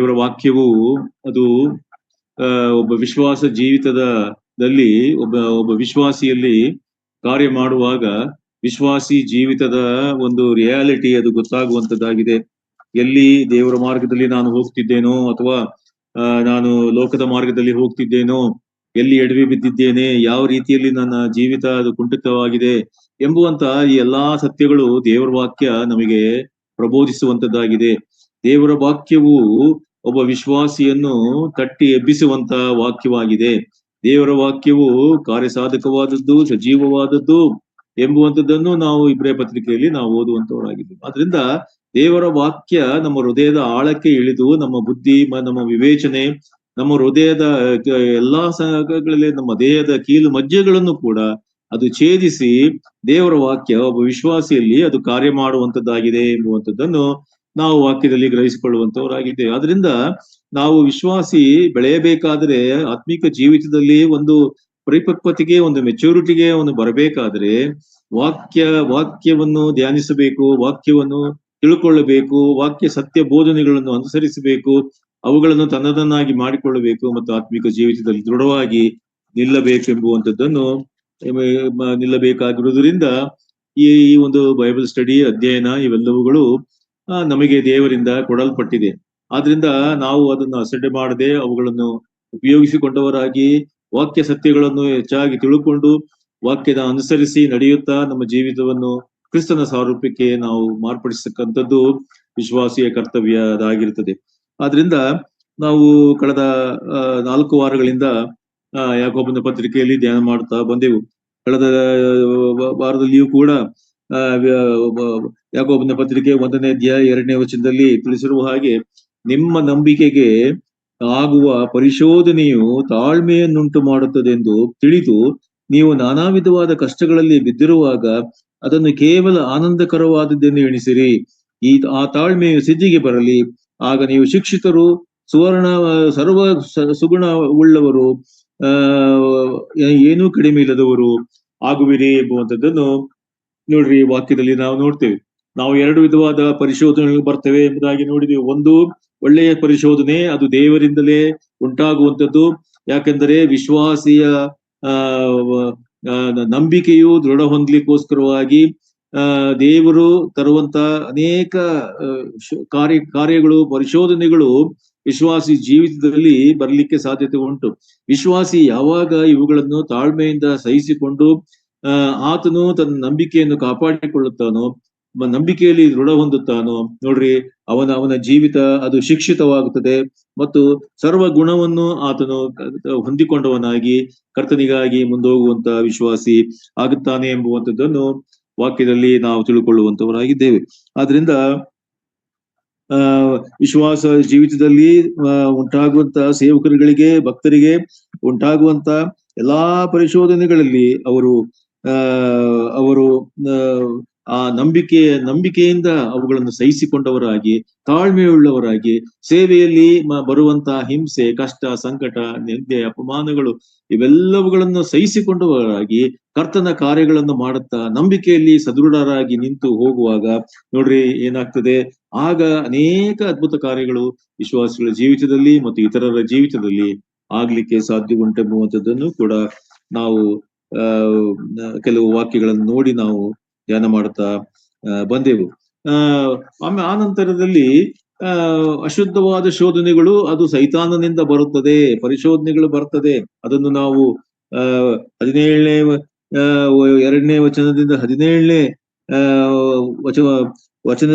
ದೇವರ ವಾಕ್ಯವು ಅದು ಒಬ್ಬ ವಿಶ್ವಾಸ ಜೀವಿತದಲ್ಲಿ ಒಬ್ಬ ವಿಶ್ವಾಸಿಯಲ್ಲಿ ಕಾರ್ಯ ಮಾಡುವಾಗ ವಿಶ್ವಾಸಿ ಜೀವಿತದ ಒಂದು ರಿಯಾಲಿಟಿ ಅದು ಗೊತ್ತಾಗುವಂತದ್ದಾಗಿದೆ. ಎಲ್ಲಿ ದೇವರ ಮಾರ್ಗದಲ್ಲಿ ನಾನು ಹೋಗ್ತಿದ್ದೇನೋ ಅಥವಾ ನಾನು ಲೋಕದ ಮಾರ್ಗದಲ್ಲಿ ಹೋಗ್ತಿದ್ದೇನೋ, ಎಲ್ಲಿ ಎಡವಿ ಬಿದ್ದಿದ್ದೇನೆ, ಯಾವ ರೀತಿಯಲ್ಲಿ ನನ್ನ ಜೀವಿತ ಅದು ಕುಂಠಿತವಾಗಿದೆ ಎಂಬುವಂತ ಈ ಎಲ್ಲಾ ಸತ್ಯಗಳು ದೇವರ ವಾಕ್ಯ ನಮಗೆ ಪ್ರಬೋಧಿಸುವಂತದ್ದಾಗಿದೆ. ದೇವರ ವಾಕ್ಯವು ಒಬ್ಬ ವಿಶ್ವಾಸಿಯನ್ನು ತಟ್ಟಿ ಎಬ್ಬಿಸುವಂತ ವಾಕ್ಯವಾಗಿದೆ. ದೇವರ ವಾಕ್ಯವು ಕಾರ್ಯಸಾಧಕವಾದದ್ದು, ಸಜೀವವಾದದ್ದು ಎಂಬುವಂಥದ್ದನ್ನು ನಾವು ಇಬ್ರಿಯ ಪತ್ರಿಕೆಯಲ್ಲಿ ನಾವು ಓದುವಂತವರಾಗಿದ್ದೇವೆ. ಆದ್ರಿಂದ ದೇವರ ವಾಕ್ಯ ನಮ್ಮ ಹೃದಯದ ಆಳಕ್ಕೆ ಇಳಿದು ನಮ್ಮ ಬುದ್ಧಿ, ನಮ್ಮ ವಿವೇಚನೆ, ನಮ್ಮ ಹೃದಯದ ಎಲ್ಲಾ ಸಂಘಗಳಲ್ಲಿ ನಮ್ಮ ದೇಹದ ಕೀಲು ಮಜ್ಜೆಗಳನ್ನು ಕೂಡ ಅದು ಛೇದಿಸಿ ದೇವರ ವಾಕ್ಯ ಒಬ್ಬ ವಿಶ್ವಾಸಿಯಲ್ಲಿ ಅದು ಕಾರ್ಯ ಮಾಡುವಂತದ್ದಾಗಿದೆ ಎಂಬುವಂಥದ್ದನ್ನು ನಾವು ವಾಕ್ಯದಲ್ಲಿ ಗ್ರಹಿಸಿಕೊಳ್ಳುವಂತವರಾಗಿದ್ದೇವೆ. ಆದ್ರಿಂದ ನಾವು ವಿಶ್ವಾಸಿ ಬೆಳೆಯಬೇಕಾದ್ರೆ, ಆತ್ಮಿಕ ಜೀವಿತದಲ್ಲಿ ಒಂದು ಪರಿಪಕ್ವತೆಗೆ, ಒಂದು ಮೆಚೂರಿಟಿಗೆ ಒಂದು ಬರಬೇಕಾದ್ರೆ ವಾಕ್ಯವನ್ನು ಧ್ಯಾನಿಸಬೇಕು, ವಾಕ್ಯವನ್ನು ತಿಳ್ಕೊಳ್ಳಬೇಕು, ವಾಕ್ಯ ಸತ್ಯ ಬೋಧನೆಗಳನ್ನು ಅನುಸರಿಸಬೇಕು, ಅವುಗಳನ್ನು ತನ್ನದನ್ನಾಗಿ ಮಾಡಿಕೊಳ್ಳಬೇಕು ಮತ್ತು ಆತ್ಮಿಕ ಜೀವಿತದಲ್ಲಿ ದೃಢವಾಗಿ ನಿಲ್ಲಬೇಕೆಂಬುವಂಥದ್ದನ್ನು ನಿಲ್ಲಬೇಕಾಗಿರುವುದರಿಂದ ಈ ಒಂದು ಬೈಬಲ್ ಸ್ಟಡಿ, ಅಧ್ಯಯನ ಇವೆಲ್ಲವುಗಳು ನಮಗೆ ದೇವರಿಂದ ಕೊಡಲ್ಪಟ್ಟಿದೆ. ಆದ್ರಿಂದ ನಾವು ಅದನ್ನು ಅಸಡ್ಡೆ ಮಾಡದೆ ಅವುಗಳನ್ನು ಉಪಯೋಗಿಸಿಕೊಂಡವರಾಗಿ ವಾಕ್ಯ ಸತ್ಯಗಳನ್ನು ಹೆಚ್ಚಾಗಿ ತಿಳ್ಕೊಂಡು ವಾಕ್ಯದ ಅನುಸರಿಸಿ ನಡೆಯುತ್ತಾ ನಮ್ಮ ಜೀವಿತವನ್ನು ಕ್ರಿಸ್ತನ ಸಾರೂಪ್ಯಕ್ಕೆ ನಾವು ಮಾರ್ಪಡಿಸತಕ್ಕಂಥದ್ದು ವಿಶ್ವಾಸಿಯ ಕರ್ತವ್ಯ ಅದಾಗಿರ್ತದೆ. ಆದ್ರಿಂದ ನಾವು ಕಳೆದ 4 ವಾರಗಳಿಂದ ಯಾಕೋಬನ ಪತ್ರಿಕೆಯಲ್ಲಿ ಧ್ಯಾನ ಮಾಡ್ತಾ ಬಂದೆವು. ಕಳೆದ ವಾರದಲ್ಲಿಯೂ ಕೂಡ ಯಾಕೋಬನ ಪತ್ರಿಕೆ 1ನೇ ಅಧ್ಯಾಯ 2ನೇ ವಚನದಲ್ಲಿ ತಿಳಿಸಿರುವ ಹಾಗೆ, ನಿಮ್ಮ ನಂಬಿಕೆಗೆ ಆಗುವ ಪರಿಶೋಧನೆಯು ತಾಳ್ಮೆಯನ್ನುಂಟು ಮಾಡುತ್ತದೆಂದು ತಿಳಿದು ನೀವು ನಾನಾ ವಿಧವಾದ ಕಷ್ಟಗಳಲ್ಲಿ ಬಿದ್ದಿರುವಾಗ ಅದನ್ನು ಕೇವಲ ಆನಂದಕರವಾದದ್ದೆಂದು ಎಣಿಸಿರಿ. ಆ ತಾಳ್ಮೆಯು ಸಿದ್ಧಿಗೆ ಬರಲಿ, ಆಗ ನೀವು ಶಿಕ್ಷಿತರು, ಸರ್ವ ಸುಗುಣ ಉಳ್ಳವರು, ಏನೂ ಕಡಿಮೆ ಇಲ್ಲದವರು ಆಗುವಿರಿ ಎಂಬುವಂಥದ್ದನ್ನು ನೋಡ್ರಿ ವಾಕ್ಯದಲ್ಲಿ ನಾವು ನೋಡ್ತೇವೆ. ನಾವು 2 ವಿಧವಾದ ಪರಿಶೋಧನೆಗಳು ಬರ್ತವೆ ಎಂಬುದಾಗಿ ನೋಡಿದೆವು. ಒಂದು ಒಳ್ಳೆಯ ಪರಿಶೋಧನೆ, ಅದು ದೇವರಿಂದಲೇ ಉಂಟಾಗುವಂಥದ್ದು. ಯಾಕೆಂದರೆ ವಿಶ್ವಾಸಿಯ ನಂಬಿಕೆಯು ದೃಢ ಹೊಂದಲಿಕ್ಕೋಸ್ಕರವಾಗಿ ದೇವರು ತರುವಂತ ಅನೇಕ ಕಾರ್ಯಗಳು, ಪರಿಶೋಧನೆಗಳು ವಿಶ್ವಾಸಿ ಜೀವಿತದಲ್ಲಿ ಬರಲಿಕ್ಕೆ ಸಾಧ್ಯತೆ ಉಂಟು. ವಿಶ್ವಾಸಿ ಯಾವಾಗ ಇವುಗಳನ್ನು ತಾಳ್ಮೆಯಿಂದ ಸಹಿಸಿಕೊಂಡು ಆತನು ತನ್ನ ನಂಬಿಕೆಯನ್ನು ಕಾಪಾಡಿಕೊಳ್ಳುತ್ತಾನೋ, ನಂಬಿಕೆಯಲ್ಲಿ ದೃಢ ಹೊಂದುತ್ತಾನೋ, ನೋಡ್ರಿ ಅವನ ಜೀವಿತ ಅದು ಶಿಕ್ಷಿತವಾಗುತ್ತದೆ ಮತ್ತು ಸರ್ವ ಗುಣವನ್ನು ಆತನು ಹೊಂದಿಕೊಂಡವನಾಗಿ ಕರ್ತನಿಗಾಗಿ ಮುಂದೋಗುವಂತ ವಿಶ್ವಾಸಿ ಆಗುತ್ತಾನೆ ಎಂಬುವಂಥದ್ದನ್ನು ವಾಕ್ಯದಲ್ಲಿ ನಾವು ತಿಳ್ಕೊಳ್ಳುವಂತವರಾಗಿದ್ದೇವೆ. ಆದ್ರಿಂದ ವಿಶ್ವಾಸ ಜೀವಿತದಲ್ಲಿ ಉಂಟಾಗುವಂತ ಸೇವಕರುಗಳಿಗೆ, ಭಕ್ತರಿಗೆ ಉಂಟಾಗುವಂತ ಎಲ್ಲಾ ಪರಿಶೋಧನೆಗಳಲ್ಲಿ ಅವರು ಆ ನಂಬಿಕೆಯಿಂದ ಅವುಗಳನ್ನು ಸಹಿಸಿಕೊಂಡವರಾಗಿ, ತಾಳ್ಮೆಯುಳ್ಳವರಾಗಿ, ಸೇವೆಯಲ್ಲಿ ಬರುವಂತ ಹಿಂಸೆ, ಕಷ್ಟ, ಸಂಕಟ, ನಿಂದೆ, ಅಪಮಾನಗಳು ಇವೆಲ್ಲವುಗಳನ್ನು ಸಹಿಸಿಕೊಂಡವರಾಗಿ ಕರ್ತನ ಕಾರ್ಯಗಳನ್ನು ಮಾಡುತ್ತಾ ನಂಬಿಕೆಯಲ್ಲಿ ಸದೃಢರಾಗಿ ನಿಂತು ಹೋಗುವಾಗ ನೋಡ್ರಿ ಏನಾಗ್ತದೆ, ಆಗ ಅನೇಕ ಅದ್ಭುತ ಕಾರ್ಯಗಳು ವಿಶ್ವಾಸಿಗಳ ಜೀವಿತದಲ್ಲಿ ಮತ್ತು ಇತರರ ಜೀವಿತದಲ್ಲಿ ಆಗ್ಲಿಕ್ಕೆ ಸಾಧ್ಯ ಉಂಟೆಂಬುವಂಥದ್ದನ್ನು ಕೂಡ ನಾವು ಕೆಲವು ವಾಕ್ಯಗಳನ್ನು ನೋಡಿ ನಾವು ಧ್ಯಾನ ಮಾಡ್ತಾ ಬಂದೆವು. ಆ ನಂತರದಲ್ಲಿ ಅಶುದ್ಧವಾದ ಶೋಧನೆಗಳು, ಅದು ಸೈತಾನನಿಂದ ಬರುತ್ತದೆ, ಪರಿಶೋಧನೆಗಳು ಬರ್ತದೆ. ಅದನ್ನು ನಾವು 17ನೇ 2ನೇ ವಚನದಿಂದ 17ನೇ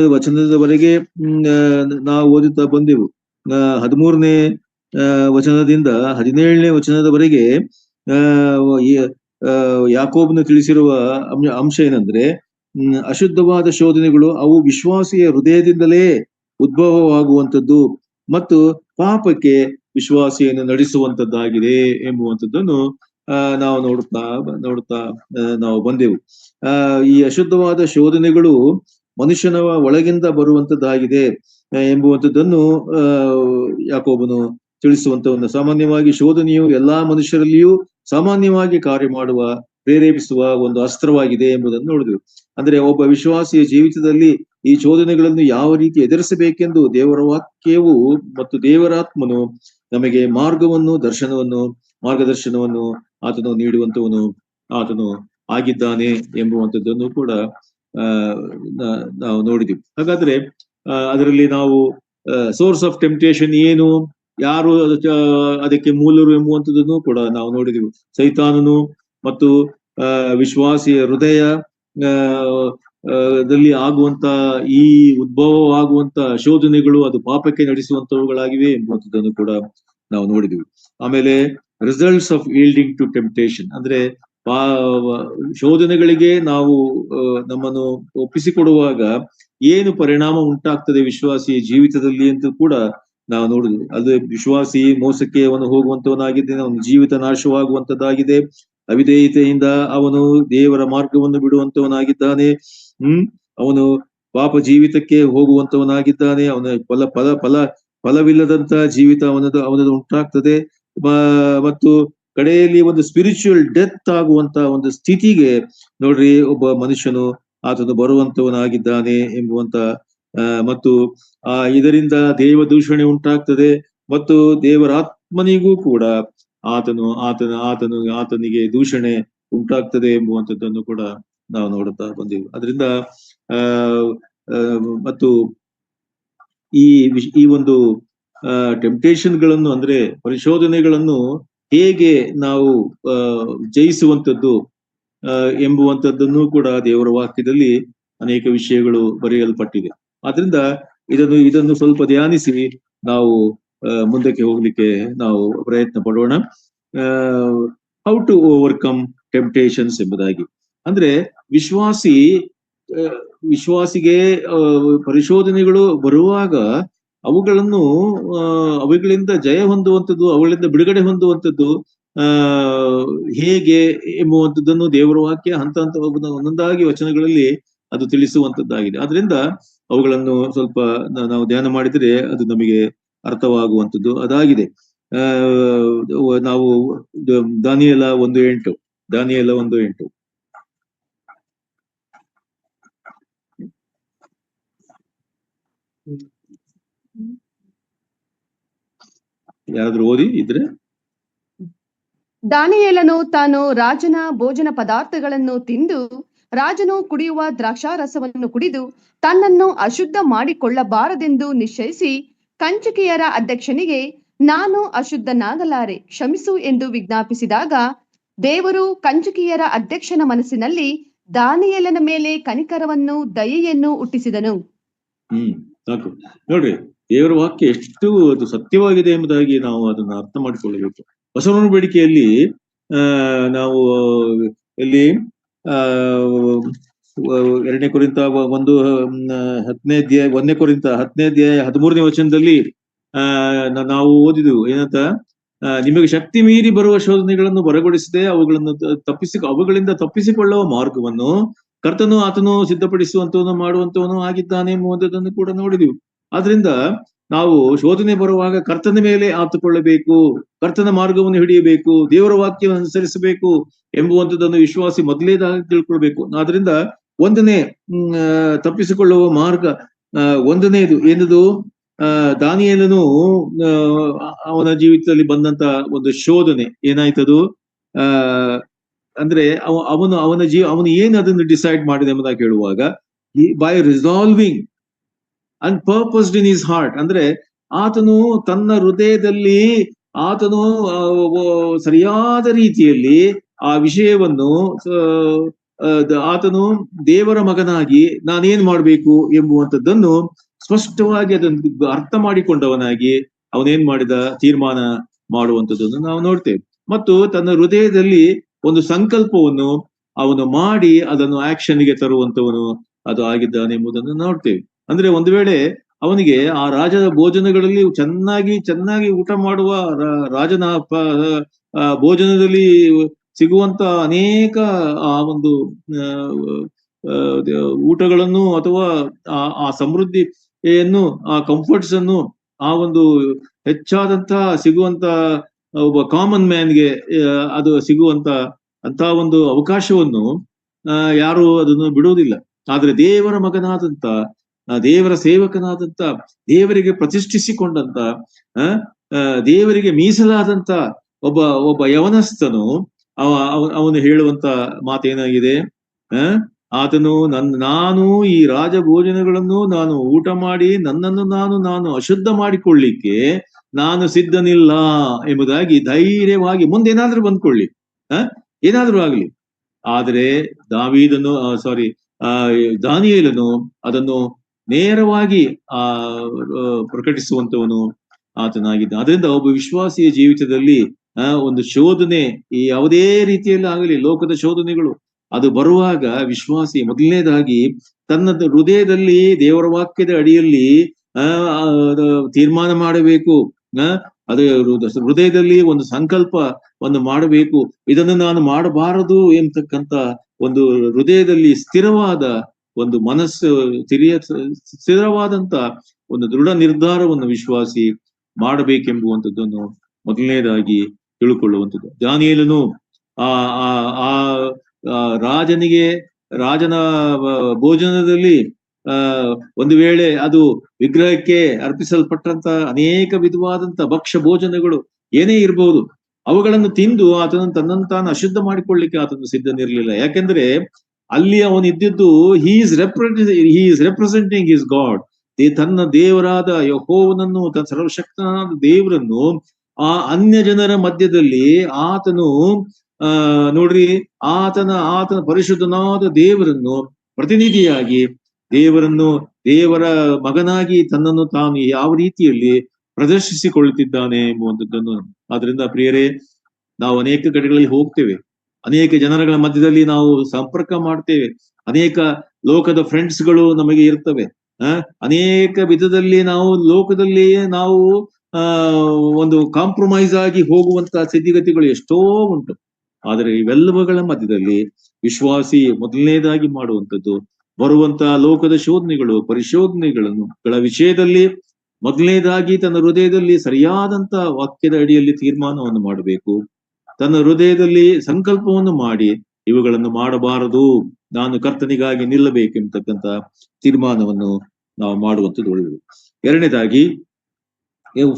ವಚನದವರೆಗೆ ನಾವು ಓದುತ್ತಾ ಬಂದೆವು. 13ನೇ ವಚನದಿಂದ 17ನೇ ವಚನದವರೆಗೆ ಯಾಕೋಬನು ತಿಳಿಸಿರುವ ಅಂಶ ಏನಂದ್ರೆ, ಅಶುದ್ಧವಾದ ಶೋಧನೆಗಳು ಅವು ವಿಶ್ವಾಸಿಯ ಹೃದಯದಿಂದಲೇ ಉದ್ಭವವಾಗುವಂಥದ್ದು ಮತ್ತು ಪಾಪಕ್ಕೆ ವಿಶ್ವಾಸಿಯನ್ನು ನಡೆಸುವಂತದ್ದಾಗಿದೆ ಎಂಬುವಂಥದ್ದನ್ನು ನಾವು ನೋಡುತ್ತಾ ನಾವು ಬಂದೆವು. ಈ ಅಶುದ್ಧವಾದ ಶೋಧನೆಗಳು ಮನುಷ್ಯನ ಒಳಗಿಂದ ಬರುವಂತದ್ದಾಗಿದೆ ಎಂಬುವಂಥದ್ದನ್ನು ಯಾಕೋಬನು ತಿಳಿಸುವಂತ ಒಂದು ಸಾಮಾನ್ಯವಾಗಿ ಶೋಧನೆಯು ಎಲ್ಲಾ ಮನುಷ್ಯರಲ್ಲಿಯೂ ಸಾಮಾನ್ಯವಾಗಿ ಕಾರ್ಯ ಪ್ರೇರೇಪಿಸುವ ಒಂದು ಅಸ್ತ್ರವಾಗಿದೆ ಎಂಬುದನ್ನು ನೋಡಿದೆವು. ಅಂದ್ರೆ ಒಬ್ಬ ವಿಶ್ವಾಸಿಯ ಜೀವಿತದಲ್ಲಿ ಈ ಶೋಧನೆಗಳನ್ನು ಯಾವ ರೀತಿ ಎದುರಿಸಬೇಕೆಂದು ದೇವರ ವಾಕ್ಯವು ಮತ್ತು ದೇವರಾತ್ಮನು ನಮಗೆ ಮಾರ್ಗದರ್ಶನವನ್ನು ಆತನು ನೀಡುವಂತವನು ಆತನು ಆಗಿದ್ದಾನೆ ಎಂಬುವಂಥದ್ದನ್ನು ಕೂಡ ನಾವು ನೋಡಿದ್ವಿ. ಹಾಗಾದ್ರೆ ಅದರಲ್ಲಿ ನಾವು ಸೋರ್ಸ್ ಆಫ್ ಟೆಂಪ್ಟೇಷನ್ ಏನು, ಯಾರು ಅದಕ್ಕೆ ಮೂಲರು ಎಂಬುವಂಥದ್ದನ್ನು ಕೂಡ ನಾವು ನೋಡಿದೆವು. ಸೈತಾನನು ಮತ್ತು ವಿಶ್ವಾಸಿಯ ಹೃದಯ ದಲ್ಲಿ ಆಗುವಂತ ಈ ಉದ್ಭವವಾಗುವಂತ ಶೋಧನೆಗಳು ಅದು ಪಾಪಕ್ಕೆ ನಡೆಸುವಂತವುಗಳಾಗಿವೆ ಎಂಬುವಂಥದ್ದನ್ನು ಕೂಡ ನಾವು ನೋಡಿದೆವು. ಆಮೇಲೆ results of yielding to temptation, ಅಂದ್ರೆ ಶೋಧನೆಗಳಿಗೆ ನಾವು ನಮ್ಮನ್ನು ಒಪ್ಪಿಸಿಕೊಡುವಾಗ ಏನು ಪರಿಣಾಮ ಉಂಟಾಗ್ತದೆ ವಿಶ್ವಾಸಿಯ ಜೀವಿತದಲ್ಲಿ ಅಂತ ಕೂಡ ನಾವು ನೋಡುದು. ಅದು ವಿಶ್ವಾಸಿ ಮೋಸಕ್ಕೆ ಅವನು ಹೋಗುವಂತವನಾಗಿದ್ದಾನೆ, ಅವನ ಜೀವಿತ ನಾಶವಾಗುವಂತದ್ದಾಗಿದೆ. ಅವಿಧೇಯತೆಯಿಂದ ಅವನು ದೇವರ ಮಾರ್ಗವನ್ನು ಬಿಡುವಂತವನಾಗಿದ್ದಾನೆ. ಅವನು ಪಾಪ ಜೀವಿತಕ್ಕೆ ಹೋಗುವಂತವನಾಗಿದ್ದಾನೆ. ಅವನ ಫಲವಿಲ್ಲದಂತ ಜೀವಿತ ಅವನದು ಉಂಟಾಗ್ತದೆ. ಮತ್ತು ಕಡೆಯಲ್ಲಿ ಒಂದು ಸ್ಪಿರಿಚುವಲ್ ಡೆತ್ ಆಗುವಂತ ಒಂದು ಸ್ಥಿತಿಗೆ ನೋಡ್ರಿ ಒಬ್ಬ ಮನುಷ್ಯನು ಆತನು ಬರುವಂತವನಾಗಿದ್ದಾನೆ ಎಂಬುವಂತ ಮತ್ತು ಇದರಿಂದ ದೇವ ದೂಷಣೆ ಉಂಟಾಗ್ತದೆ ಮತ್ತು ದೇವರಾತ್ಮನಿಗೂ ಕೂಡ ಆತನಿಗೆ ದೂಷಣೆ ಉಂಟಾಗ್ತದೆ ಎಂಬುವಂಥದ್ದನ್ನು ಕೂಡ ನಾವು ನೋಡುತ್ತಾ ಬಂದೆವು. ಅದರಿಂದ ಮತ್ತು ಈ ಒಂದು ಟೆಂಪ್ಟೇಷನ್ ಗಳನ್ನು ಅಂದ್ರೆ ಪರಿಶೋಧನೆಗಳನ್ನು ಹೇಗೆ ನಾವು ಜಯಿಸುವಂಥದ್ದು ಎಂಬುವಂಥದ್ದನ್ನು ಕೂಡ ದೇವರ ವಾಕ್ಯದಲ್ಲಿ ಅನೇಕ ವಿಷಯಗಳು ಬರೆಯಲ್ಪಟ್ಟಿದೆ. ಆದ್ರಿಂದ ಇದನ್ನು ಸ್ವಲ್ಪ ಧ್ಯಾನಿಸಿ ನಾವು ಮುಂದಕ್ಕೆ ಹೋಗ್ಲಿಕ್ಕೆ ನಾವು ಪ್ರಯತ್ನ ಪಡೋಣ. ಹೌ ಟು ಓವರ್ಕಮ್ ಟೆಂಪ್ಟೇಷನ್ಸ್ ಎಂಬುದಾಗಿ. ಅಂದ್ರೆ ವಿಶ್ವಾಸಿಗೆ ಪರಿಶೋಧನೆಗಳು ಬರುವಾಗ ಅವುಗಳಿಂದ ಜಯ ಹೊಂದುವಂಥದ್ದು, ಅವುಗಳಿಂದ ಬಿಡುಗಡೆ ಹೊಂದುವಂಥದ್ದು ಹೇಗೆ ಎಂಬುವಂಥದ್ದನ್ನು ದೇವರ ವಾಕ್ಯ ಹಂತ ಒಂದೊಂದಾಗಿ ವಚನಗಳಲ್ಲಿ ಅದು ತಿಳಿಸುವಂತದ್ದಾಗಿದೆ. ಆದ್ರಿಂದ ಅವುಗಳನ್ನು ಸ್ವಲ್ಪ ನಾವು ಧ್ಯಾನ ಮಾಡಿದರೆ ಅದು ನಮಗೆ ಅರ್ಥವಾಗುವಂಥದ್ದು ಅದಾಗಿದೆ. ನಾವು ದಾನಿಯೇಲ 1:8 ಯಾರಾದ್ರೂ ಓದಿ ಇದ್ರೆ. ದಾನಿಯೇಲನು ತಾನು ರಾಜನ ಭೋಜನ ಪದಾರ್ಥಗಳನ್ನು ತಿಂದು ರಾಜನು ಕುಡಿಯುವ ದ್ರಾಕ್ಷಾರಸವನ್ನು ಕುಡಿದು ತನ್ನನ್ನು ಅಶುದ್ಧ ಮಾಡಿಕೊಳ್ಳಬಾರದೆಂದು ನಿಶ್ಚಯಿಸಿ ಕಂಚುಕಿಯರ ಅಧ್ಯಕ್ಷನಿಗೆ ನಾನು ಅಶುದ್ಧನಾಗಲಾರೆ, ಕ್ಷಮಿಸು ಎಂದು ವಿಜ್ಞಾಪಿಸಿದಾಗ ದೇವರು ಕಂಚುಕಿಯರ ಅಧ್ಯಕ್ಷನ ಮನಸ್ಸಿನಲ್ಲಿ ದಾನಿಯೇಲನ ಮೇಲೆ ಕನಿಕರವನ್ನು ದಯೆಯನ್ನು ಹುಟ್ಟಿಸಿದನು. ಸಾಕು ನೋಡ್ರಿ, ದೇವರ ವಾಕ್ಯ ಎಷ್ಟು ಅದು ಸತ್ಯವಾಗಿದೆ ಎಂಬುದಾಗಿ ನಾವು ಅದನ್ನ ಅರ್ಥ ಮಾಡಿಕೊಳ್ಳಬೇಕು. ಹೊಸ ಒಡಂಬಡಿಕೆಯಲ್ಲಿ ನಾವು ಇಲ್ಲಿ 2 ಕೊರಿಂಥ 13ನೇ ವಚನದಲ್ಲಿ ನಾವು ಓದಿದ್ವು ಏನಂತ, ನಿಮಗೆ ಶಕ್ತಿ ಮೀರಿ ಬರುವ ಶೋಧನೆಗಳನ್ನು ಬರಗೊಳಿಸದೆ ಅವುಗಳಿಂದ ತಪ್ಪಿಸಿಕೊಳ್ಳುವ ಮಾರ್ಗವನ್ನು ಕರ್ತನು ಆತನು ಸಿದ್ಧಪಡಿಸುವಂತವನು ಮಾಡುವಂತವನು ಆಗಿದ್ದಾನೆ ಎಂಬುದನ್ನು ಕೂಡ ನೋಡಿದೆವು. ಆದ್ರಿಂದ ನಾವು ಶೋಧನೆ ಬರುವಾಗ ಕರ್ತನ ಮೇಲೆ ಆತುಕೊಳ್ಳಬೇಕು, ಕರ್ತನ ಮಾರ್ಗವನ್ನು ಹಿಡಿಯಬೇಕು, ದೇವರ ವಾಕ್ಯವನ್ನು ಅನುಸರಿಸಬೇಕು ಎಂಬುವಂಥದ್ದನ್ನು ವಿಶ್ವಾಸಿ ಮೊದಲೇದಾಗಿ ತಿಳ್ಕೊಳ್ಬೇಕು. ಆದ್ರಿಂದ ಒಂದನೇ ತಪ್ಪಿಸಿಕೊಳ್ಳುವ ಮಾರ್ಗ ಒಂದನೇದು ಏನದು, ದಾನಿಯೇಲನು ಅವನ ಜೀವಿತದಲ್ಲಿ ಬಂದಂತ ಒಂದು ಶೋಧನೆ ಏನಾಯ್ತದು, ಅಂದ್ರೆ ಅವನು ಏನು ಅದನ್ನು ಡಿಸೈಡ್ ಮಾಡಿದೆ ಎಂಬುದಾಗಿ ಹೇಳುವಾಗ, by resolving and purposed in his heart, ಅಂದ್ರೆ ಆತನು ತನ್ನ ಹೃದಯದಲ್ಲಿ ಆತನು ಸರಿಯಾದ ರೀತಿಯಲ್ಲಿ ಆ ವಿಷಯವನ್ನು ಆತನು ದೇವರ ಮಗನಾಗಿ ನಾನೇನ್ ಮಾಡ್ಬೇಕು ಎಂಬುವಂಥದ್ದನ್ನು ಸ್ಪಷ್ಟವಾಗಿ ಅದನ್ನು ಅರ್ಥ ಮಾಡಿಕೊಂಡವನಾಗಿ ಅವನೇನ್ ಮಾಡಿದ, ತೀರ್ಮಾನ ಮಾಡುವಂಥದ್ದನ್ನು ನಾವು ನೋಡ್ತೇವೆ. ಮತ್ತು ತನ್ನ ಹೃದಯದಲ್ಲಿ ಒಂದು ಸಂಕಲ್ಪವನ್ನು ಅವನು ಮಾಡಿ ಅದನ್ನು ಆಕ್ಷನ್ಗೆ ತರುವಂತವನು ಅದು ಆಗಿದ್ದಾನೆ ಎಂಬುದನ್ನು ನೋಡ್ತೇವೆ. ಅಂದ್ರೆ ಒಂದು ವೇಳೆ ಅವನಿಗೆ ಆ ರಾಜನ ಭೋಜನಗಳಲ್ಲಿ ಚೆನ್ನಾಗಿ ಊಟ ಮಾಡುವ ರಾಜನ ಭೋಜನದಲ್ಲಿ ಸಿಗುವಂತ ಅನೇಕ ಆ ಒಂದು ಊಟಗಳನ್ನು ಅಥವಾ ಆ ಸಮೃದ್ಧಿಯನ್ನು, ಆ ಕಂಫರ್ಟ್ಸ್ ಅನ್ನು, ಆ ಒಂದು ಹೆಚ್ಚಾದಂತ ಸಿಗುವಂತ ಒಬ್ಬ ಕಾಮನ್ ಮ್ಯಾನ್ಗೆ ಅದು ಸಿಗುವಂತ ಅಂತ ಒಂದು ಅವಕಾಶವನ್ನು ಯಾರು ಅದನ್ನು ಬಿಡುವುದಿಲ್ಲ. ಆದ್ರೆ ದೇವರ ಮಗನಾದಂತ ದೇವರ ಸೇವಕನಾದಂತ, ದೇವರಿಗೆ ಪ್ರತಿಷ್ಠಿಸಿಕೊಂಡಂತ, ಆ ದೇವರಿಗೆ ಮೀಸಲಾದಂತ ಒಬ್ಬ ಒಬ್ಬ ಯವನಸ್ಥನು ಅವನು ಹೇಳುವಂತ ಮಾತೇನಾಗಿದೆ? ಆತನು ನಾನು ಈ ರಾಜ ಭೋಜನಗಳನ್ನು ನಾನು ಊಟ ಮಾಡಿ ನನ್ನನ್ನು ನಾನು ಅಶುದ್ಧ ಮಾಡಿಕೊಳ್ಳಿಕ್ಕೆ ನಾನು ಸಿದ್ಧನಿಲ್ಲ ಎಂಬುದಾಗಿ ಧೈರ್ಯವಾಗಿ ಮುಂದೇನಾದ್ರೂ ಬಂದ್ಕೊಳ್ಳಿ, ಏನಾದ್ರೂ ಆಗ್ಲಿ. ಆದ್ರೆ ದಾನಿಯೇಲನು ಅದನ್ನು ನೇರವಾಗಿ ಪ್ರಕಟಿಸುವಂತವನು ಆತನಾಗಿದ್ದ. ಅದರಿಂದ ಒಬ್ಬ ವಿಶ್ವಾಸಿಯ ಜೀವಿತದಲ್ಲಿ ಒಂದು ಶೋಧನೆ, ಈ ಯಾವುದೇ ರೀತಿಯಲ್ಲಿ ಆಗಲಿ ಲೋಕದ ಶೋಧನೆಗಳು ಅದು ಬರುವಾಗ ವಿಶ್ವಾಸಿ ಮೊದಲನೇದಾಗಿ ತನ್ನ ಹೃದಯದಲ್ಲಿ ದೇವರ ವಾಕ್ಯದ ಅಡಿಯಲ್ಲಿ ತೀರ್ಮಾನ ಮಾಡಬೇಕು. ಅದು ಹೃದಯದಲ್ಲಿ ಒಂದು ಸಂಕಲ್ಪವನ್ನು ಮಾಡಬೇಕು, ಇದನ್ನು ನಾನು ಮಾಡಬಾರದು ಎಂತಕ್ಕಂತ ಒಂದು ಹೃದಯದಲ್ಲಿ ಸ್ಥಿರವಾದ ಒಂದು ಮನಸ್ಸು, ಸ್ಥಿರವಾದಂತ ಒಂದು ದೃಢ ನಿರ್ಧಾರವನ್ನು ವಿಶ್ವಾಸಿ ಮಾಡಬೇಕೆಂಬುವಂಥದ್ದನ್ನು ಮೊದಲನೇದಾಗಿ ತಿಳ್ಕೊಳ್ಳುವಂಥದ್ದು. ದಾನಿಯೇಲನು ರಾಜನ ಭೋಜನದಲ್ಲಿ ಒಂದು ವೇಳೆ ಅದು ವಿಗ್ರಹಕ್ಕೆ ಅರ್ಪಿಸಲ್ಪಟ್ಟಂತ ಅನೇಕ ವಿಧವಾದಂತ ಭಕ್ಷ್ಯ ಭೋಜನಗಳು ಏನೇ ಇರಬಹುದು, ಅವುಗಳನ್ನು ತಿಂದು ಆತನನ್ನು ತನ್ನನ್ನು ತಾನು ಅಶುದ್ಧ ಮಾಡಿಕೊಳ್ಳಿಕ್ಕೆ ಆತನು ಸಿದ್ಧನಿರ್ಲಿಲ್ಲ. ಯಾಕೆಂದ್ರೆ ಅಲ್ಲಿ ಅವನಿದ್ದಿದ್ದು he is representing his God, ತನ್ನ ದೇವರಾದ ಯೆಹೋವನನ್ನು, ತನ್ನ ಸರ್ವಶಕ್ತನಾದ ದೇವರನ್ನು ಆ ಅನ್ಯ ಜನರ ಮಧ್ಯದಲ್ಲಿ ಆತನು ನೋಡ್ರಿ, ಆತನ ಪರಿಶುದ್ಧನಾದ ದೇವರನ್ನು ಪ್ರತಿನಿಧಿಯಾಗಿ, ದೇವರ ಮಗನಾಗಿ ತನ್ನನ್ನು ತಾನು ಯಾವ ರೀತಿಯಲ್ಲಿ ಪ್ರದರ್ಶಿಸಿಕೊಳ್ಳುತ್ತಿದ್ದಾನೆ ಎಂಬುವಂಥದ್ದನ್ನು. ಆದ್ರಿಂದ ಪ್ರಿಯರೇ, ನಾವು ಅನೇಕ ಕಡೆಗಳಲ್ಲಿ ಹೋಗ್ತೇವೆ, ಅನೇಕ ಜನಗಳ ಮಧ್ಯದಲ್ಲಿ ನಾವು ಸಂಪರ್ಕ ಮಾಡ್ತೇವೆ, ಅನೇಕ ಲೋಕದ ಫ್ರೆಂಡ್ಸ್ಗಳು ನಮಗೆ ಇರ್ತವೆ, ಅನೇಕ ವಿಧದಲ್ಲಿ ನಾವು ಲೋಕದಲ್ಲಿ ನಾವು ಒಂದು ಕಾಂಪ್ರಮೈಸ್ ಆಗಿ ಹೋಗುವಂತ ಸ್ಥಿತಿಗತಿಗಳು ಎಷ್ಟೋ ಉಂಟು. ಆದರೆ ಇವೆಲ್ಲವುಗಳ ಮಧ್ಯದಲ್ಲಿ ವಿಶ್ವಾಸಿ ಮೊದಲನೇದಾಗಿ ಮಾಡುವಂಥದ್ದು, ಬರುವಂತ ಲೋಕದ ಶೋಧನೆಗಳು, ಪರಿಶೋಧನೆಗಳ ವಿಷಯದಲ್ಲಿ ಮೊದಲನೇದಾಗಿ ತನ್ನ ಹೃದಯದಲ್ಲಿ ಸರಿಯಾದಂತ ವಾಕ್ಯದ ಅಡಿಯಲ್ಲಿ ತೀರ್ಮಾನವನ್ನು ಮಾಡಬೇಕು. ತನ್ನ ಹೃದಯದಲ್ಲಿ ಸಂಕಲ್ಪವನ್ನು ಮಾಡಿ ಇವುಗಳನ್ನು ಮಾಡಬಾರದು, ನಾನು ಕರ್ತನಿಗಾಗಿ ನಿಲ್ಲಬೇಕೆಂಬತಕ್ಕಂತ ತೀರ್ಮಾನವನ್ನು ನಾವು ಮಾಡುವಂಥದ್ದು ಒಳ್ಳೆಯದು. ಎರಡನೇದಾಗಿ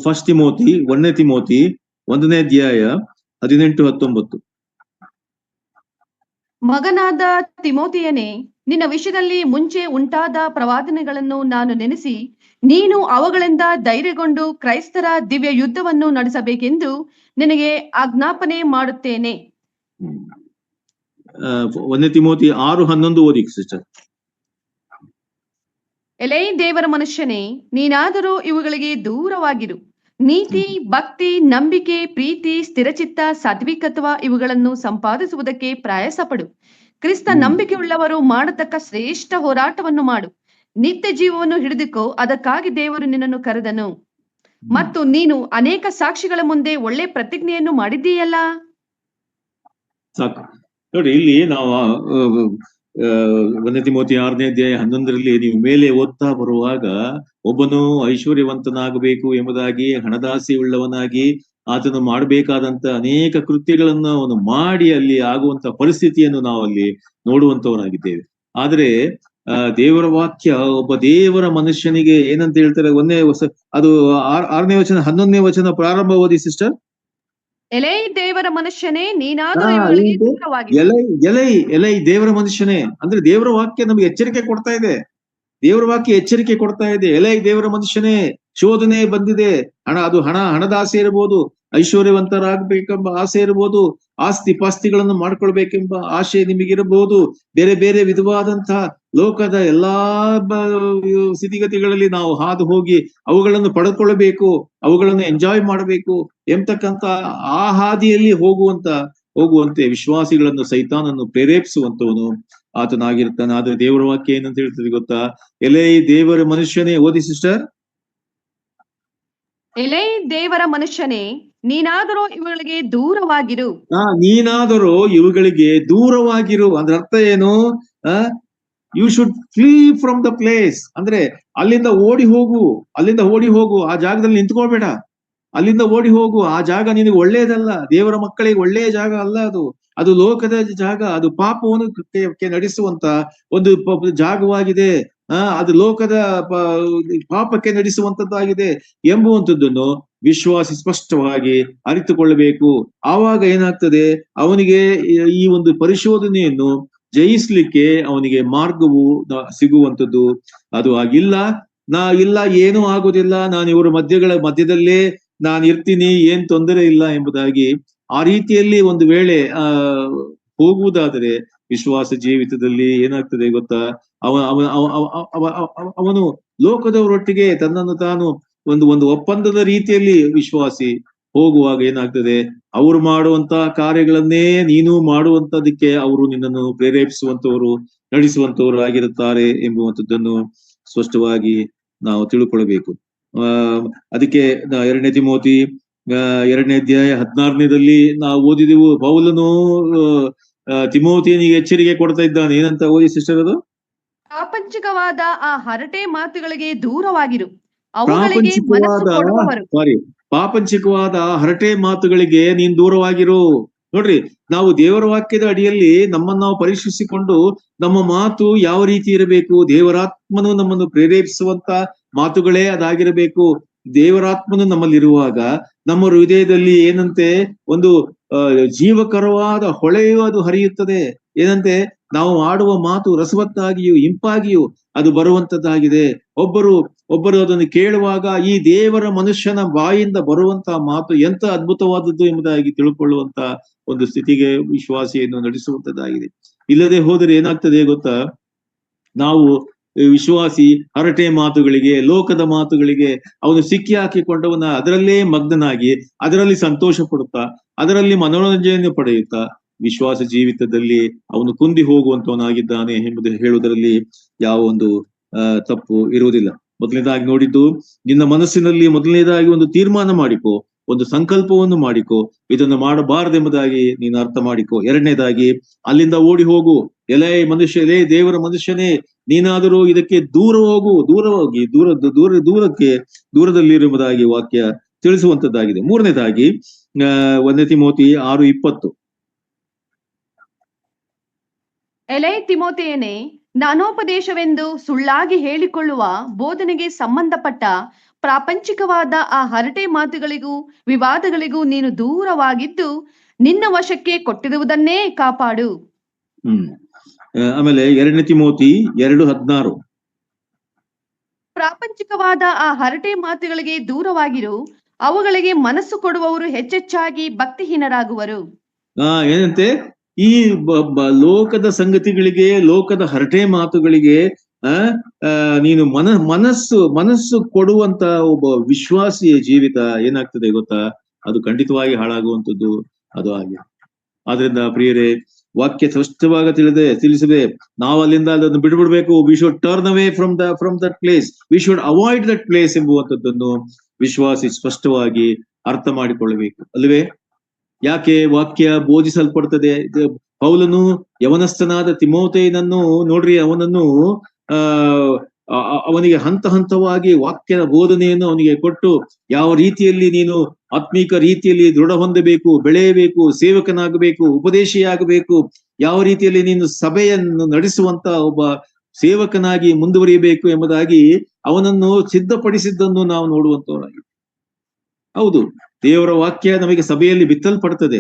ಫಸ್ಟ್ ತಿಮೋತಿ 1ನೇ ತಿಮೋತಿ 1ನೇ ಅಧ್ಯಾಯ 18-19. ಮಗನಾದ ತಿಮೋತಿಯನೇ, ನಿನ್ನ ವಿಷಯದಲ್ಲಿ ಮುಂಚೆ ಉಂಟಾದ ಪ್ರವಾದನೆಗಳನ್ನು ನಾನು ನೆನೆಸಿ, ನೀನು ಅವುಗಳಿಂದ ಧೈರ್ಯಗೊಂಡು ಕ್ರೈಸ್ತರ ದಿವ್ಯ ಯುದ್ಧವನ್ನು ನಡೆಸಬೇಕೆಂದು ನಿನಗೆ ಆಜ್ಞಾಪನೆ ಮಾಡುತ್ತೇನೆ. 1ನೇ ತಿಮೋತಿ 6:11 ಓದಿ ಸಿಸ್ಟರ್. ಎಲೈ ದೇವರ ಮನುಷ್ಯನೇ, ನೀನಾದರೂ ಇವುಗಳಿಗೆ ದೂರವಾಗಿರು. ನೀತಿ, ಭಕ್ತಿ, ನಂಬಿಕೆ, ಪ್ರೀತಿ, ಸ್ಥಿರಚಿತ್ತ, ಸಾತ್ವಿಕತ್ವ ಇವುಗಳನ್ನು ಸಂಪಾದಿಸುವುದಕ್ಕೆ ಪ್ರಯಾಸ ಪಡು. ಕ್ರಿಸ್ತ ನಂಬಿಕೆಯುಳ್ಳವರು ಮಾಡತಕ್ಕ ಶ್ರೇಷ್ಠ ಹೋರಾಟವನ್ನು ಮಾಡು. ನಿತ್ಯ ಜೀವವನ್ನು ಹಿಡಿದುಕೋ, ಅದಕ್ಕಾಗಿ ದೇವರು ನಿನ್ನನ್ನು ಕರೆದನು. ಮತ್ತು ನೀನು ಅನೇಕ ಸಾಕ್ಷಿಗಳ ಮುಂದೆ ಒಳ್ಳೆ ಪ್ರತಿಜ್ಞೆಯನ್ನು ಮಾಡಿದ್ದೀಯಲ್ಲ. ಸಾಕು ನೋಡಿ, ಇಲ್ಲಿ ನಾವು 1ನೇ ತಿಮೋತಿ 6ನೇ ಅಧ್ಯಾಯ 11ರಲ್ಲಿ ನೀವು ಮೇಲೆ ಓದ್ತಾ ಬರುವಾಗ, ಒಬ್ಬನು ಐಶ್ವರ್ಯವಂತನಾಗಬೇಕು ಎಂಬುದಾಗಿ ಹಣದಾಸೆ ಉಳ್ಳವನಾಗಿ ಆತನು ಮಾಡಬೇಕಾದಂತ ಅನೇಕ ಕೃತ್ಯಗಳನ್ನು ಅವನು ಮಾಡಿ ಅಲ್ಲಿ ಆಗುವಂತ ಪರಿಸ್ಥಿತಿಯನ್ನು ನಾವು ಅಲ್ಲಿ ನೋಡುವಂತವನಾಗಿದ್ದೇವೆ. ಆದ್ರೆ ದೇವರ ವಾಕ್ಯ ಒಬ್ಬ ದೇವರ ಮನುಷ್ಯನಿಗೆ ಏನಂತ ಹೇಳ್ತಾರೆ, ಅದು 6ನೇ ವಚನ 11ನೇ ವಚನ ಪ್ರಾರಂಭ ಓದಿ ಸಿಸ್ಟರ್. ಎಲೈ ದೇವರ ಮನುಷ್ಯನೇ, ನೀನಾದರೂ ಎಲೈ ದೇವರ ಮನುಷ್ಯನೇ ಅಂದ್ರೆ ದೇವರ ವಾಕ್ಯ ನಮ್ಗೆ ಎಚ್ಚರಿಕೆ ಕೊಡ್ತಾ ಇದೆ. ದೇವರ ವಾಕ್ಯ ಎಚ್ಚರಿಕೆ ಕೊಡ್ತಾ ಇದೆ. ಎಲೈ ದೇವರ ಮನುಷ್ಯನೇ, ಶೋಧನೆ ಬಂದಿದೆ. ಹಣದ ಆಸೆ ಇರಬಹುದು, ಐಶ್ವರ್ಯವಂತರಾಗಬೇಕೆಂಬ ಆಸೆ ಇರಬಹುದು, ಆಸ್ತಿ ಪಾಸ್ತಿಗಳನ್ನು ಮಾಡ್ಕೊಳ್ಬೇಕೆಂಬ ಆಶೆ ನಿಮಗಿರಬಹುದು, ಬೇರೆ ಬೇರೆ ವಿಧವಾದಂತಹ ಲೋಕದ ಎಲ್ಲಾ ಸ್ಥಿತಿಗತಿಗಳಲ್ಲಿ ನಾವು ಹಾದು ಹೋಗಿ ಅವುಗಳನ್ನು ಪಡೆದುಕೊಳ್ಳಬೇಕು, ಅವುಗಳನ್ನು ಎಂಜಾಯ್ ಮಾಡಬೇಕು ಎಂಬತಕ್ಕಂತ ಆ ಹಾದಿಯಲ್ಲಿ ಹೋಗುವಂತೆ ವಿಶ್ವಾಸಿಗಳನ್ನು ಸೈತಾನನ್ನು ಪ್ರೇರೇಪಿಸುವಂತವನು ಆತನಾಗಿರ್ತಾನೆ. ಆದ್ರೆ ದೇವರ ವಾಕ್ಯ ಏನಂತ ಹೇಳ್ತದೆ ಗೊತ್ತಾ? ಎಲೈ ದೇವರ ಮನುಷ್ಯನೇ, ಓದಿ ಸಿಸ್ಟರ್. ಎಲೈ ದೇವರ ಮನುಷ್ಯನೇ, ನೀನಾದರೂ ಇವುಗಳಿಗೆ ದೂರವಾಗಿರು. ನೀನಾದರೂ ಇವುಗಳಿಗೆ ದೂರವಾಗಿರು ಅಂದ್ರೆ ಅರ್ಥ ಏನು? You should flee from the place ಅಂದ್ರೆ ಅಲ್ಲಿಂದ ಓಡಿ ಹೋಗು. ಆ ಜಾಗದಲ್ಲಿ ನಿಂತ್ಕೊಳ್ಬೇಡ, ಅಲ್ಲಿಂದ ಓಡಿ ಹೋಗು. ಆ ಜಾಗ ನಿನಗೆ ಒಳ್ಳೆಯದಲ್ಲ, ದೇವರ ಮಕ್ಕಳಿಗೆ ಒಳ್ಳೆಯ ಜಾಗ ಅಲ್ಲ ಅದು ಲೋಕದ ಜಾಗ, ಅದು ಪಾಪವನ್ನು ನಡೆಸುವಂತ ಒಂದು ಜಾಗವಾಗಿದೆ. ಅದು ಲೋಕದ ಪಾಪಕ್ಕೆ ನಡೆಸುವಂತದ್ದಾಗಿದೆ ಎಂಬುವಂಥದ್ದನ್ನು ವಿಶ್ವಾಸಿ ಸ್ಪಷ್ಟವಾಗಿ ಅರಿತುಕೊಳ್ಳಬೇಕು. ಆವಾಗ ಏನಾಗ್ತದೆ, ಅವನಿಗೆ ಈ ಒಂದು ಪರಿಶೋಧನೆಯನ್ನು ಜಯಿಸ್ಲಿಕ್ಕೆ ಅವನಿಗೆ ಮಾರ್ಗವು ಸಿಗುವಂಥದ್ದು. ಅದು ಆಗಿಲ್ಲ, ಇಲ್ಲ ಏನೂ ಆಗುದಿಲ್ಲ, ನಾನು ಇವರ ಮಧ್ಯದಲ್ಲೇ ನಾನು ಇರ್ತೀನಿ, ಏನ್ ತೊಂದರೆ ಇಲ್ಲ ಎಂಬುದಾಗಿ ಆ ರೀತಿಯಲ್ಲಿ ಒಂದು ವೇಳೆ ಹೋಗುವುದಾದರೆ ವಿಶ್ವಾಸ ಜೀವಿತದಲ್ಲಿ ಏನಾಗ್ತದೆ ಗೊತ್ತಾ, ಅವನು ಲೋಕದವರೊಟ್ಟಿಗೆ ತನ್ನನ್ನು ತಾನು ಒಂದು ಒಪ್ಪಂದದ ರೀತಿಯಲ್ಲಿ ವಿಶ್ವಾಸಿ ಹೋಗುವಾಗ ಏನಾಗ್ತದೆ, ಅವರು ಮಾಡುವಂತ ಕಾರ್ಯಗಳನ್ನೇ ನೀನು ಮಾಡುವಂತದಕ್ಕೆ ಅವರು ನಿನ್ನನ್ನು ಪ್ರೇರೇಪಿಸುವಂತವರು, ನಡೆಸುವಂತವರು ಆಗಿರುತ್ತಾರೆ ಎಂಬುವಂಥದ್ದನ್ನು ಸ್ಪಷ್ಟವಾಗಿ ನಾವು ತಿಳ್ಕೊಳ್ಬೇಕು. ಅದಕ್ಕೆ 2 ತಿಮೋತಿ 2ನೇ ಅಧ್ಯಾಯ 16ನೇದಲ್ಲಿ ನಾವು ಓದಿದೆವು, ಪೌಲನು ತಿಮೋತಿಯನಿಗೆ ಎಚ್ಚರಿಕೆ ಕೊಡ್ತಾ ಇದ್ದಾನೆ. ಏನಂತ ಓದಿ ಸಿಸ್ಟರ್ ಅದು? ಪ್ರಾಪಂಚಿಕವಾದ ಆ ಹರಟೆ ಮಾತುಗಳಿಗೆ ದೂರವಾಗಿರು, ಅವುಗಳಿಗೆ ಮನಸ್ಸು ಕೊಡುವವರು. ಪ್ರಾಪಂಚಿಕವಾದ ಹರಟೆ ಮಾತುಗಳಿಗೆ ನೀನ್ ದೂರವಾಗಿರು. ನೋಡ್ರಿ, ನಾವು ದೇವರ ವಾಕ್ಯದ ಅಡಿಯಲ್ಲಿ ನಮ್ಮನ್ನು ನಾವು ಪರೀಕ್ಷಿಸಿಕೊಂಡು ನಮ್ಮ ಮಾತು ಯಾವ ರೀತಿ ಇರಬೇಕು, ದೇವರಾತ್ಮನು ನಮ್ಮನ್ನು ಪ್ರೇರೇಪಿಸುವಂತ ಮಾತುಗಳೇ ಅದಾಗಿರಬೇಕು. ದೇವರಾತ್ಮನು ನಮ್ಮಲ್ಲಿರುವಾಗ ನಮ್ಮ ಹೃದಯದಲ್ಲಿ ಏನಂತೆ ಒಂದು ಜೀವಕರವಾದ ಹೊಳೆಯು ಅದು ಹರಿಯುತ್ತದೆ. ಏನಂತೆ, ನಾವು ಆಡುವ ಮಾತು ರಸವತ್ತಾಗಿಯೂ ಇಂಪಾಗಿಯೂ ಅದು ಬರುವಂತದ್ದಾಗಿದೆ. ಒಬ್ಬರು ಅದನ್ನು ಕೇಳುವಾಗ ಈ ದೇವರ ಮನುಷ್ಯನ ಬಾಯಿಂದ ಬರುವಂತಹ ಮಾತು ಎಂತ ಅದ್ಭುತವಾದದ್ದು ಎಂಬುದಾಗಿ ತಿಳ್ಕೊಳ್ಳುವಂತ ಒಂದು ಸ್ಥಿತಿಗೆ ವಿಶ್ವಾಸಿಯನ್ನು ನಡೆಸುವಂತದ್ದಾಗಿದೆ. ಇಲ್ಲದೆ ಹೋದರೆ ಏನಾಗ್ತದೆ ಗೊತ್ತಾ, ನಾವು ವಿಶ್ವಾಸಿ ಹರಟೆ ಮಾತುಗಳಿಗೆ, ಲೋಕದ ಮಾತುಗಳಿಗೆ ಅವನು ಸಿಕ್ಕಿ ಹಾಕಿಕೊಂಡವನ ಅದರಲ್ಲೇ ಮಗ್ನನಾಗಿ ಅದರಲ್ಲಿ ಸಂತೋಷ ಪಡುತ್ತಾ ಅದರಲ್ಲಿ ಮನೋರಂಜನೆ ಪಡೆಯುತ್ತಾ ವಿಶ್ವಾಸ ಜೀವಿತದಲ್ಲಿ ಅವನು ಕುಂದಿ ಹೋಗುವಂತವನಾಗಿದ್ದಾನೆ ಎಂಬುದು ಹೇಳುವುದರಲ್ಲಿ ಯಾವ ಒಂದು ತಪ್ಪು ಇರುವುದಿಲ್ಲ. ಮೊದಲನೇದಾಗಿ ನೋಡಿದ್ದು, ನಿನ್ನ ಮನಸ್ಸಿನಲ್ಲಿ ಮೊದಲನೇದಾಗಿ ಒಂದು ತೀರ್ಮಾನ ಮಾಡಿಕೊ, ಒಂದು ಸಂಕಲ್ಪವನ್ನು ಮಾಡಿಕೊ, ಇದನ್ನು ಮಾಡಬಾರದೆಂಬುದಾಗಿ ನೀನು ಅರ್ಥ ಮಾಡಿಕೊ. ಎರಡನೇದಾಗಿ ಅಲ್ಲಿಂದ ಓಡಿ ಹೋಗು. ಎಲೇ ದೇವರ ಮನುಷ್ಯನೇ, ನೀನಾದರೂ ಇದಕ್ಕೆ ದೂರ ಹೋಗು, ದೂರದಲ್ಲಿರುವುದಾಗಿ ವಾಕ್ಯ ತಿಳಿಸುವಂತದ್ದಾಗಿದೆ. ಮೂರನೇದಾಗಿ 1 ತಿಮೋತಿ 6:20. ಎಲೈ ತಿಮೋಥೆಯನೇ, ಜ್ಞಾನೋಪದೇಶವೆಂದು ಸುಳ್ಳಾಗಿ ಹೇಳಿಕೊಳ್ಳುವ ಬೋಧನೆಗೆ ಸಂಬಂಧಪಟ್ಟ ಪ್ರಾಪಂಚಿಕವಾದ ಆ ಹರಟೆ ಮಾತುಗಳಿಗೂ ವಿವಾದಗಳಿಗೂ ನೀನು ದೂರವಾಗಿದ್ದು ನಿನ್ನ ವಶಕ್ಕೆ ಕೊಟ್ಟಿರುವುದನ್ನೇ ಕಾಪಾಡು. ಆಮೇಲೆ 2 ತಿಮೋತಿ 2:16. ಪ್ರಾಪಂಚಿಕವಾದ ಆ ಹರಟೆ ಮಾತುಗಳಿಗೆ ದೂರವಾಗಿರು, ಅವುಗಳಿಗೆ ಮನಸ್ಸು ಕೊಡುವವರು ಹೆಚ್ಚೆಚ್ಚಾಗಿ ಭಕ್ತಿಹೀನರಾಗುವರು. ಏನಂತೆ, ಈ ಲೋಕದ ಸಂಗತಿಗಳಿಗೆ, ಲೋಕದ ಹರಟೆ ಮಾತುಗಳಿಗೆ ನೀನು ಮನಸ್ಸು ಕೊಡುವಂತ ಒಬ್ಬ ವಿಶ್ವಾಸಿಯ ಜೀವಿತ ಏನಾಗ್ತದೆ ಗೊತ್ತಾ, ಅದು ಖಂಡಿತವಾಗಿ ಹಾಳಾಗುವಂಥದ್ದು ಅದು ಆಗಿದೆ. ಆದ್ರಿಂದ ಪ್ರಿಯರೇ, ವಾಕ್ಯ ಸ್ಪಷ್ಟವಾಗಿ ತಿಳಿಸಿದೆ, ನಾವು ಅಲ್ಲಿಂದ ಅದನ್ನು ಬಿಡ್ಬಿಡ್ಬೇಕು. We should turn away from that place, we should avoid that place ಎಂಬುವಂಥದ್ದನ್ನು ವಿಶ್ವಾಸಿ ಸ್ಪಷ್ಟವಾಗಿ ಅರ್ಥ ಮಾಡಿಕೊಳ್ಳಬೇಕು, ಅಲ್ವೇ? ಯಾಕೆ ವಾಕ್ಯ ಬೋಧಿಸಲ್ಪಡ್ತದೆ? ಪೌಲನು ಯವನಸ್ಥನಾದ ತಿಮೋಥೆಯನನ್ನು ನೋಡ್ರಿ, ಅವನಿಗೆ ಹಂತ ಹಂತವಾಗಿ ವಾಕ್ಯದ ಬೋಧನೆಯನ್ನು ಅವನಿಗೆ ಕೊಟ್ಟು, ಯಾವ ರೀತಿಯಲ್ಲಿ ನೀನು ಆತ್ಮೀಕ ರೀತಿಯಲ್ಲಿ ದೃಢ ಹೊಂದಬೇಕು, ಬೆಳೆಯಬೇಕು, ಸೇವಕನಾಗಬೇಕು, ಉಪದೇಶಿಯಾಗಬೇಕು, ಯಾವ ರೀತಿಯಲ್ಲಿ ನೀನು ಸಭೆಯನ್ನು ನಡೆಸುವಂತ ಒಬ್ಬ ಸೇವಕನಾಗಿ ಮುಂದುವರಿಯಬೇಕು ಎಂಬುದಾಗಿ ಅವನನ್ನು ಸಿದ್ಧಪಡಿಸಿದ್ದನ್ನು ನಾವು ನೋಡುವಂತವರಾಗಿ. ಹೌದು, ದೇವರ ವಾಕ್ಯ ನಮಗೆ ಸಭೆಯಲ್ಲಿ ಬಿತ್ತಲ್ಪಡ್ತದೆ.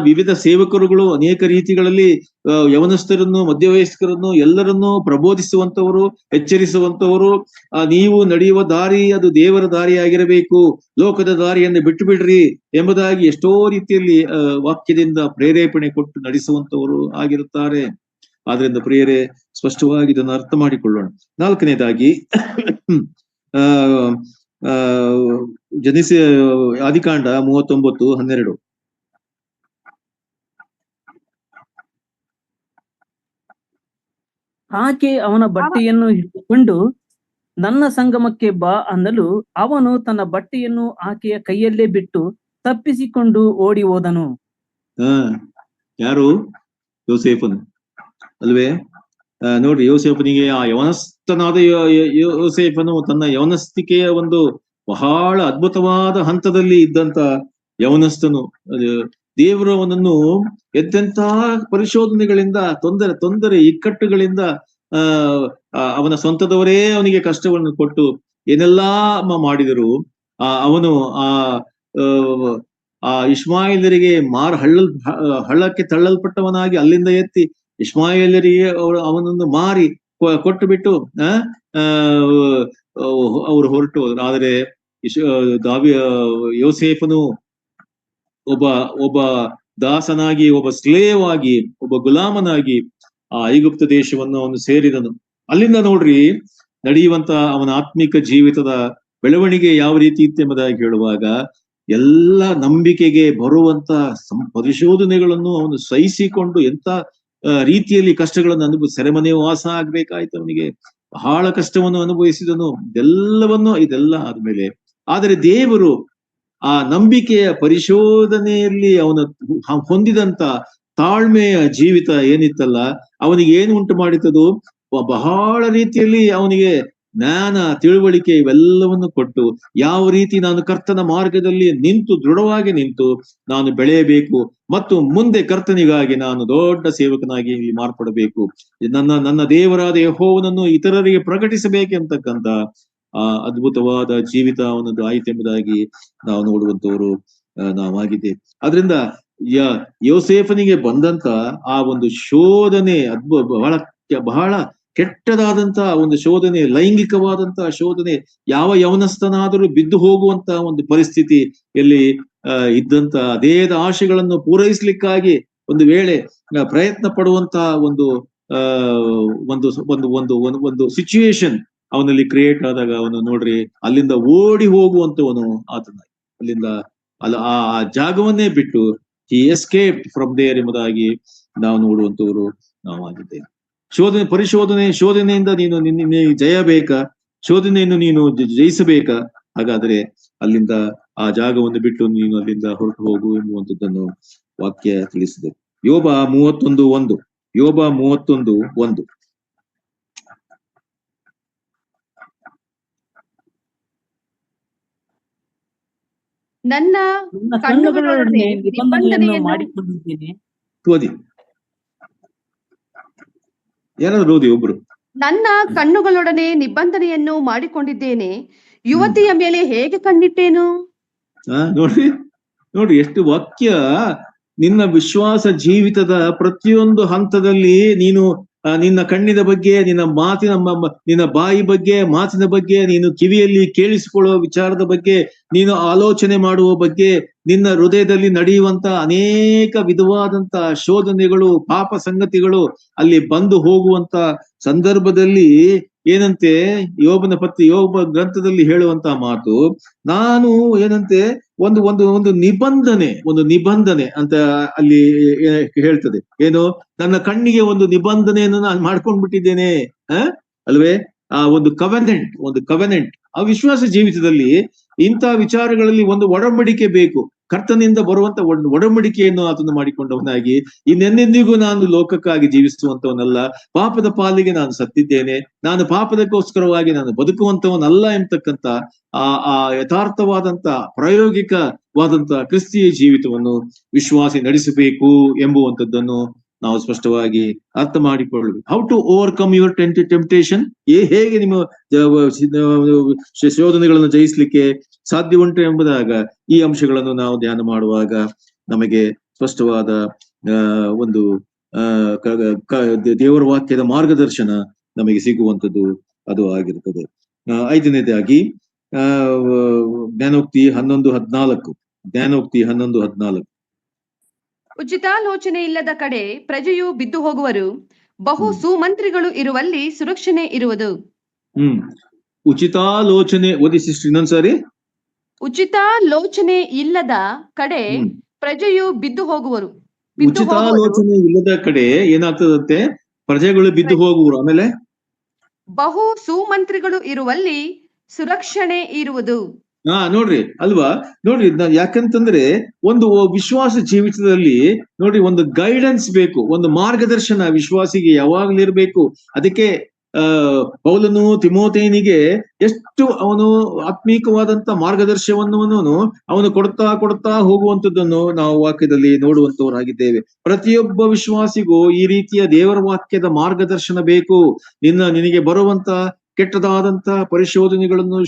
ವಿವಿಧ ಸೇವಕರುಗಳು ಅನೇಕ ರೀತಿಗಳಲ್ಲಿ ಯವನಸ್ಥರನ್ನು, ಮಧ್ಯವಯಸ್ಕರನ್ನು ಎಲ್ಲರನ್ನೂ ಪ್ರಬೋಧಿಸುವಂತವರು, ಎಚ್ಚರಿಸುವಂತವರು. ನೀವು ನಡೆಯುವ ದಾರಿ ಅದು ದೇವರ ದಾರಿಯಾಗಿರಬೇಕು, ಲೋಕದ ದಾರಿಯನ್ನು ಬಿಟ್ಟು ಬಿಡ್ರಿ ಎಂಬುದಾಗಿ ಎಷ್ಟೋ ರೀತಿಯಲ್ಲಿ ವಾಕ್ಯದಿಂದ ಪ್ರೇರೇಪಣೆ ಕೊಟ್ಟು ನಡೆಸುವಂತವರು ಆಗಿರುತ್ತಾರೆ. ಆದ್ರಿಂದ ಪ್ರಿಯರೇ, ಸ್ಪಷ್ಟವಾಗಿ ಇದನ್ನು ಅರ್ಥ ಮಾಡಿಕೊಳ್ಳೋಣ. ನಾಲ್ಕನೇದಾಗಿ ಆದಿಕಾಂಡ 39:12. ಆಕೆ ಅವನ ಬಟ್ಟೆಯನ್ನು ಹಿಡಿದುಕೊಂಡು ನನ್ನ ಸಂಗಮಕ್ಕೆ ಬಾ ಅನ್ನಲು ಅವನು ತನ್ನ ಬಟ್ಟೆಯನ್ನು ಆಕೆಯ ಕೈಯಲ್ಲೇ ಬಿಟ್ಟು ತಪ್ಪಿಸಿಕೊಂಡು ಓಡಿ ಹೋದನು. ಯಾರು? ಯೋಸೇಫನು, ಅಲ್ವೇ? ನೋಡ್ರಿ, ಯೋಸೇಫನಿಗೆ, ಆ ಯವನಸ್ಥನಾದ ಯೋಸೇಫನು ತನ್ನ ಯವನಸ್ಥಿಕೆಯ ಒಂದು ಬಹಳ ಅದ್ಭುತವಾದ ಹಂತದಲ್ಲಿ ಇದ್ದಂತ ಯವನಸ್ಥನು. ದೇವರು ಅವನನ್ನು ಎಂತೆಂಥ ಪರಿಶೋಧನೆಗಳಿಂದ, ತೊಂದರೆ ಇಕ್ಕಟ್ಟುಗಳಿಂದ ಅವನ ಸ್ವಂತದವರೇ ಅವನಿಗೆ ಕಷ್ಟವನ್ನು ಕೊಟ್ಟು ಏನೆಲ್ಲಾ ಮಾಡಿದರು. ಅವನು ಆ ಇಷ್ಮಾಯೇಲರಿಗೆ ಹಳ್ಳಕ್ಕೆ ತಳ್ಳಲ್ಪಟ್ಟವನಾಗಿ ಅಲ್ಲಿಂದ ಎತ್ತಿ ಇಷ್ಮಾಯೇಲರಿಗೆ ಅವನನ್ನು ಮಾರಿ ಕೊಟ್ಟು ಬಿಟ್ಟು ಅವರು ಹೊರಟು ಹೋದ್ರು. ಆದರೆ ಯೋಸೇಫನು ಒಬ್ಬ ದಾಸನಾಗಿ, ಒಬ್ಬ ಸ್ಲೇವ್ ಆಗಿ, ಒಬ್ಬ ಗುಲಾಮನಾಗಿ ಆ ಐಗುಪ್ತ ದೇಶವನ್ನು ಅವನು ಸೇರಿದನು. ಅಲ್ಲಿಂದ ನೋಡ್ರಿ ನಡೆಯುವಂತ ಅವನ ಆತ್ಮಿಕ ಜೀವಿತದ ಬೆಳವಣಿಗೆ ಯಾವ ರೀತಿ ಇತ್ತೆಂಬುದಾಗಿ ಹೇಳುವಾಗ, ಎಲ್ಲ ನಂಬಿಕೆಗೆ ಬರುವಂತ ಪರಿಶೋಧನೆಗಳನ್ನು ಅವನು ಸಹಿಸಿಕೊಂಡು ಎಂತ ರೀತಿಯಲ್ಲಿ ಕಷ್ಟಗಳನ್ನು ಸೆರೆಮನೆ ವಾಸ ಆಗ್ಬೇಕಾಯ್ತು. ಅವನಿಗೆ ಬಹಳ ಕಷ್ಟವನ್ನು ಅನುಭವಿಸಿದನು. ಇದೆಲ್ಲ ಆದ್ಮೇಲೆ ಆದರೆ ದೇವರು ಆ ನಂಬಿಕೆಯ ಪರಿಶೋಧನೆಯಲ್ಲಿ ಅವನ ಹೊಂದಿದಂತ ತಾಳ್ಮೆಯ ಜೀವಿತ ಏನಿತ್ತಲ್ಲ, ಅವನಿಗೆ ಏನು ಉಂಟು ಮಾಡಿತದು, ಬಹಳ ರೀತಿಯಲ್ಲಿ ಅವನಿಗೆ ಜ್ಞಾನ, ತಿಳುವಳಿಕೆ ಇವೆಲ್ಲವನ್ನು ಕೊಟ್ಟು ಯಾವ ರೀತಿ ನಾನು ಕರ್ತನ ಮಾರ್ಗದಲ್ಲಿ ದೃಢವಾಗಿ ನಿಂತು ನಾನು ಬೆಳೆಯಬೇಕು ಮತ್ತು ಮುಂದೆ ಕರ್ತನಿಗಾಗಿ ನಾನು ದೊಡ್ಡ ಸೇವಕನಾಗಿ ಇಲ್ಲಿ ಮಾರ್ಪಡಬೇಕು, ನನ್ನ ದೇವರಾದ ಯೆಹೋವನನ್ನು ಇತರರಿಗೆ ಪ್ರಕಟಿಸಬೇಕೆಂತಕ್ಕಂತ ಅದ್ಭುತವಾದ ಜೀವಿತ ಅವನದ್ದು ಆಯ್ತೆಂಬುದಾಗಿ ನಾವು ನೋಡುವಂತವರು ನಾವಾಗಿದ್ದೇವೆ. ಆದ್ರಿಂದ ಯೋಸೇಫನಿಗೆ ಬಂದಂತ ಆ ಒಂದು ಶೋಧನೆ ಬಹಳ ಕೆಟ್ಟದಾದಂತ ಒಂದು ಶೋಧನೆ, ಲೈಂಗಿಕವಾದಂತಹ ಶೋಧನೆ, ಯಾವ ಯವನಸ್ಥನಾದರೂ ಬಿದ್ದು ಹೋಗುವಂತ ಒಂದು ಪರಿಸ್ಥಿತಿಯಲ್ಲಿ ಇದ್ದಂತ ದೇಹದ ಆಶೆಗಳನ್ನು ಪೂರೈಸ್ಲಿಕ್ಕಾಗಿ ಒಂದು ವೇಳೆ ಪ್ರಯತ್ನ ಪಡುವಂತ ಒಂದು ಸಿಚುವೇಶನ್ ಅವನಲ್ಲಿ ಕ್ರಿಯೇಟ್ ಆದಾಗ ಅವನು ನೋಡ್ರಿ ಅಲ್ಲಿಂದ ಓಡಿ ಹೋಗುವಂತವನು ಆತನ ಅಲ್ಲಿಂದ ಆ ಜಾಗವನ್ನೇ ಬಿಟ್ಟು ಹಿ ಎಸ್ಕೇಪ್ ಫ್ರಮ್ ದೇರ್ ಎಂಬುದಾಗಿ ನಾವು ನೋಡುವಂತವರು ನಾವು ಆಗಿದ್ದೇವೆ. ಶೋಧನೆಯಿಂದ ನೀನು ಜಯ ಬೇಕಾ? ಶೋಧನೆಯನ್ನು ನೀನು ಜಯಿಸಬೇಕಾ? ಹಾಗಾದ್ರೆ ಅಲ್ಲಿಂದ ಆ ಜಾಗವನ್ನು ಬಿಟ್ಟು ನೀನು ಅಲ್ಲಿಂದ ಹೊರಟು ಹೋಗು ಎನ್ನುವಂಥದ್ದನ್ನು ವಾಕ್ಯ ತಿಳಿಸಿದೆ. ಯೋಬ 31:1 ನನ್ನ ಕಣ್ಣುಗಳೊಡನೆ ನಿಬಂಧನೆಯನ್ನು ಮಾಡಿಕೊಂಡಿದ್ದೇನೆ. ಓದಿ, ಯಾರಾದ್ರೂ ಓದಿ ಒಬ್ರು. ನನ್ನ ಕಣ್ಣುಗಳೊಡನೆ ನಿಬಂಧನೆಯನ್ನು ಮಾಡಿಕೊಂಡಿದ್ದೇನೆ, ಯುವತಿಯ ಮೇಲೆ ಹೇಗೆ ಕಣ್ಣಿಟ್ಟೇನು? ನೋಡ್ರಿ ಎಷ್ಟು ವಾಕ್ಯ. ನಿನ್ನ ವಿಶ್ವಾಸ ಜೀವಿತದ ಪ್ರತಿಯೊಂದು ಹಂತದಲ್ಲಿ ನೀನು ನಿನ್ನ ಕಣ್ಣಿನ ಬಗ್ಗೆ, ನಿನ್ನ ಬಾಯಿ ಬಗ್ಗೆ, ಮಾತಿನ ಬಗ್ಗೆ, ನೀನು ಕಿವಿಯಲ್ಲಿ ಕೇಳಿಸಿಕೊಳ್ಳುವ ವಿಚಾರದ ಬಗ್ಗೆ, ನೀನು ಆಲೋಚನೆ ಮಾಡುವ ಬಗ್ಗೆ, ನಿನ್ನ ಹೃದಯದಲ್ಲಿ ನಡೆಯುವಂತ ಅನೇಕ ವಿಧವಾದಂತ ಶೋಧನೆಗಳು, ಪಾಪ ಸಂಗತಿಗಳು ಅಲ್ಲಿ ಬಂದು ಹೋಗುವಂತ ಸಂದರ್ಭದಲ್ಲಿ ಏನಂತೆ ಯೋಬ ಗ್ರಂಥದಲ್ಲಿ ಹೇಳುವಂತ ಮಾತು, ನಾನು ಏನಂತೆ ಒಂದು ನಿಬಂಧನೆ ಅಂತ ಅಲ್ಲಿ ಹೇಳ್ತದೆ. ಏನು? ನನ್ನ ಕಣ್ಣಿಗೆ ಒಂದು ನಿಬಂಧನೆಯನ್ನು ನಾನು ಮಾಡ್ಕೊಂಡ್ಬಿಟ್ಟಿದ್ದೇನೆ, ಅಲ್ವೇ? ಆ ಒಂದು ಕವೆನೆಂಟ್ ಆ ವಿಶ್ವಾಸ ಜೀವಿತದಲ್ಲಿ ಇಂಥ ವಿಚಾರಗಳಲ್ಲಿ ಒಂದು ಒಡಂಬಡಿಕೆ ಬೇಕು. ಕರ್ತನಿಂದ ಬರುವಂತ ಒಡಂಬಡಿಕೆಯನ್ನು ಆತನು ಮಾಡಿಕೊಂಡವನಾಗಿ, ಇನ್ನೆಂದೆಂದಿಗೂ ನಾನು ಲೋಕಕ್ಕಾಗಿ ಜೀವಿಸುವಂತವನಲ್ಲ, ಪಾಪದ ಪಾಲಿಗೆ ನಾನು ಸತ್ತಿದ್ದೇನೆ, ನಾನು ಪಾಪದಕ್ಕೋಸ್ಕರವಾಗಿ ನಾನು ಬದುಕುವಂತವನಲ್ಲ ಎಂತಕ್ಕಂತ ಆ ಯಥಾರ್ಥವಾದಂತ ಪ್ರಾಯೋಗಿಕವಾದಂತ ಕ್ರಿಸ್ತೀಯ ಜೀವಿತವನ್ನು ವಿಶ್ವಾಸಿ ನಡೆಸಬೇಕು ಎಂಬುವಂಥದ್ದನ್ನು ನಾವು ಸ್ಪಷ್ಟವಾಗಿ ಅರ್ಥ ಮಾಡಿಕೊಳ್ಳಬೇಕು. How to overcome your temptation, ಹೇಗೆ ನಿಮ್ಮ ಶೋಧನೆಗಳನ್ನು ಜಯಿಸ್ಲಿಕ್ಕೆ ಸಾಧ್ಯ ಉಂಟು ಎಂಬುದಾಗ ಈ ಅಂಶಗಳನ್ನು ನಾವು ಧ್ಯಾನ ಮಾಡುವಾಗ ನಮಗೆ ಸ್ಪಷ್ಟವಾದ ಒಂದು ದೇವರ ವಾಕ್ಯದ ಮಾರ್ಗದರ್ಶನ ನಮಗೆ ಸಿಗುವಂಥದ್ದು ಅದು ಆಗಿರ್ತದೆ. 5ನೇದಾಗಿ ಜ್ಞಾನೋಕ್ತಿ 11:14 ಉಚಿತಾಲೋಚನೆ ಇಲ್ಲದ ಕಡೆ ಪ್ರಜೆಯು ಬಿದ್ದು ಹೋಗುವರು, ಬಹು ಸುಮಂತ್ರಿಗಳು ಇರುವಲ್ಲಿ ಸುರಕ್ಷಣೆ ಇರುವುದು. ಉಚಿತಾಲೋಚನೆ ಓದಿ ಸಿಸ್ಟರ್, ಇನ್ನೊಂದ್ಸಾರಿ. ಉಚಿತಾಲೋಚನೆ ಇಲ್ಲದ ಕಡೆ ಪ್ರಜೆಯು ಬಿದ್ದು ಹೋಗುವರು. ಉಚಿತಾಲೋಚನೆ ಇಲ್ಲದ ಕಡೆ ಏನಾಗ್ತದಂತೆ? ಪ್ರಜೆಗಳು ಬಿದ್ದು ಹೋಗುವರು. ಆಮೇಲೆ ಬಹು ಸುಮಂತ್ರಿಗಳು ಇರುವಲ್ಲಿ ಸುರಕ್ಷಣೆ ಇರುವುದು. ನೋಡ್ರಿ ಅಲ್ವಾ, ನೋಡ್ರಿ ಯಾಕಂತಂದ್ರೆ ಒಂದು ವಿಶ್ವಾಸ ಜೀವಿತದಲ್ಲಿ ನೋಡ್ರಿ ಒಂದು ಗೈಡೆನ್ಸ್ ಬೇಕು, ಒಂದು ಮಾರ್ಗದರ್ಶನ ವಿಶ್ವಾಸಿಗೆ ಯಾವಾಗ್ಲೂ ಇರ್ಬೇಕು. ಅದಕ್ಕೆ ಪೌಲನು ತಿಮೋಥೆಯನಿಗೆ ಎಷ್ಟು ಅವನು ಆತ್ಮೀಕವಾದಂತ ಮಾರ್ಗದರ್ಶನವನ್ನು ಅವನು ಕೊಡ್ತಾ ಹೋಗುವಂತದ್ದನ್ನು ನಾವು ವಾಕ್ಯದಲ್ಲಿ ನೋಡುವಂತವರಾಗಿದ್ದೇವೆ. ಪ್ರತಿಯೊಬ್ಬ ವಿಶ್ವಾಸಿಗೂ ಈ ರೀತಿಯ ದೇವರ ವಾಕ್ಯದ ಮಾರ್ಗದರ್ಶನ ಬೇಕು. ನಿನಗೆ ಬರುವಂತ ಕೆಟ್ಟದಾದಂತ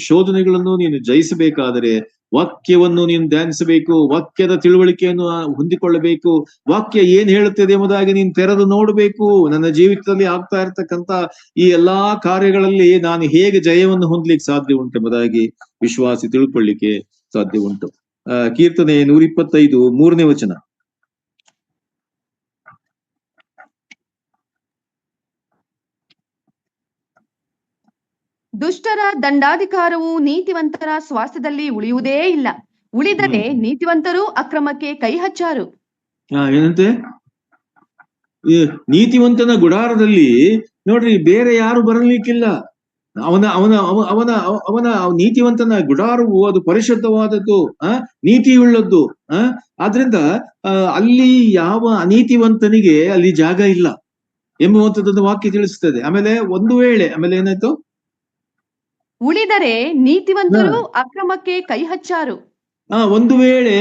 ಶೋಧನೆಗಳನ್ನು ನೀನು ಜಯಿಸಬೇಕಾದರೆ ವಾಕ್ಯವನ್ನು ನೀನು ಧ್ಯಾನಿಸಬೇಕು, ವಾಕ್ಯದ ತಿಳುವಳಿಕೆಯನ್ನು ಹೊಂದಿಕೊಳ್ಳಬೇಕು, ವಾಕ್ಯ ಏನ್ ಹೇಳುತ್ತದೆ ಎಂಬುದಾಗಿ ನೀನು ತೆರೆದು ನೋಡಬೇಕು. ನನ್ನ ಜೀವಿತದಲ್ಲಿ ಆಗ್ತಾ ಇರತಕ್ಕಂತ ಈ ಎಲ್ಲಾ ಕಾರ್ಯಗಳಲ್ಲಿ ನಾನು ಹೇಗೆ ಜಯವನ್ನು ಹೊಂದಲಿಕ್ಕೆ ಸಾಧ್ಯ ಉಂಟು ಎಂಬುದಾಗಿ ವಿಶ್ವಾಸಿ ತಿಳ್ಕೊಳ್ಳಿಕ್ಕೆ ಸಾಧ್ಯ ಉಂಟು. ಕೀರ್ತನೆ 125 3ನೇ ವಚನ. ದುಷ್ಟರ ದಂಡಾಧಿಕಾರವು ನೀತಿವಂತರ ಸ್ವಾಸ್ಥ್ಯದಲ್ಲಿ ಉಳಿಯುವುದೇ ಇಲ್ಲ. ಉಳಿದರೆ ನೀತಿವಂತರು ಅಕ್ರಮಕ್ಕೆ ಕೈ ಹಚ್ಚಾರು. ಏನಂತೆ? ನೀತಿವಂತನ ಗುಡಾರದಲ್ಲಿ ನೋಡ್ರಿ ಬೇರೆ ಯಾರು ಬರಲಿಕ್ಕಿಲ್ಲ. ಅವನ ನೀತಿವಂತನ ಗುಡಾರವು ಅದು ಪರಿಶುದ್ಧವಾದದ್ದು, ನೀತಿಯುಳ್ಳದ್ದು. ಆದ್ರಿಂದ ಅಲ್ಲಿ ಯಾವ ಅನೀತಿವಂತನಿಗೆ ಅಲ್ಲಿ ಜಾಗ ಇಲ್ಲ ಎಂಬುವಂಥದ್ದನ್ನು ವಾಕ್ಯ ತಿಳಿಸ್ತದೆ. ಆಮೇಲೆ ಆಮೇಲೆ ಏನಾಯ್ತು? ಉಳಿದರೆ ನೀತಿವಂತರು ಅಕ್ರಮಕ್ಕೆ ಕೈ ಹಚ್ಚಾರು. ಒಂದು ವೇಳೆ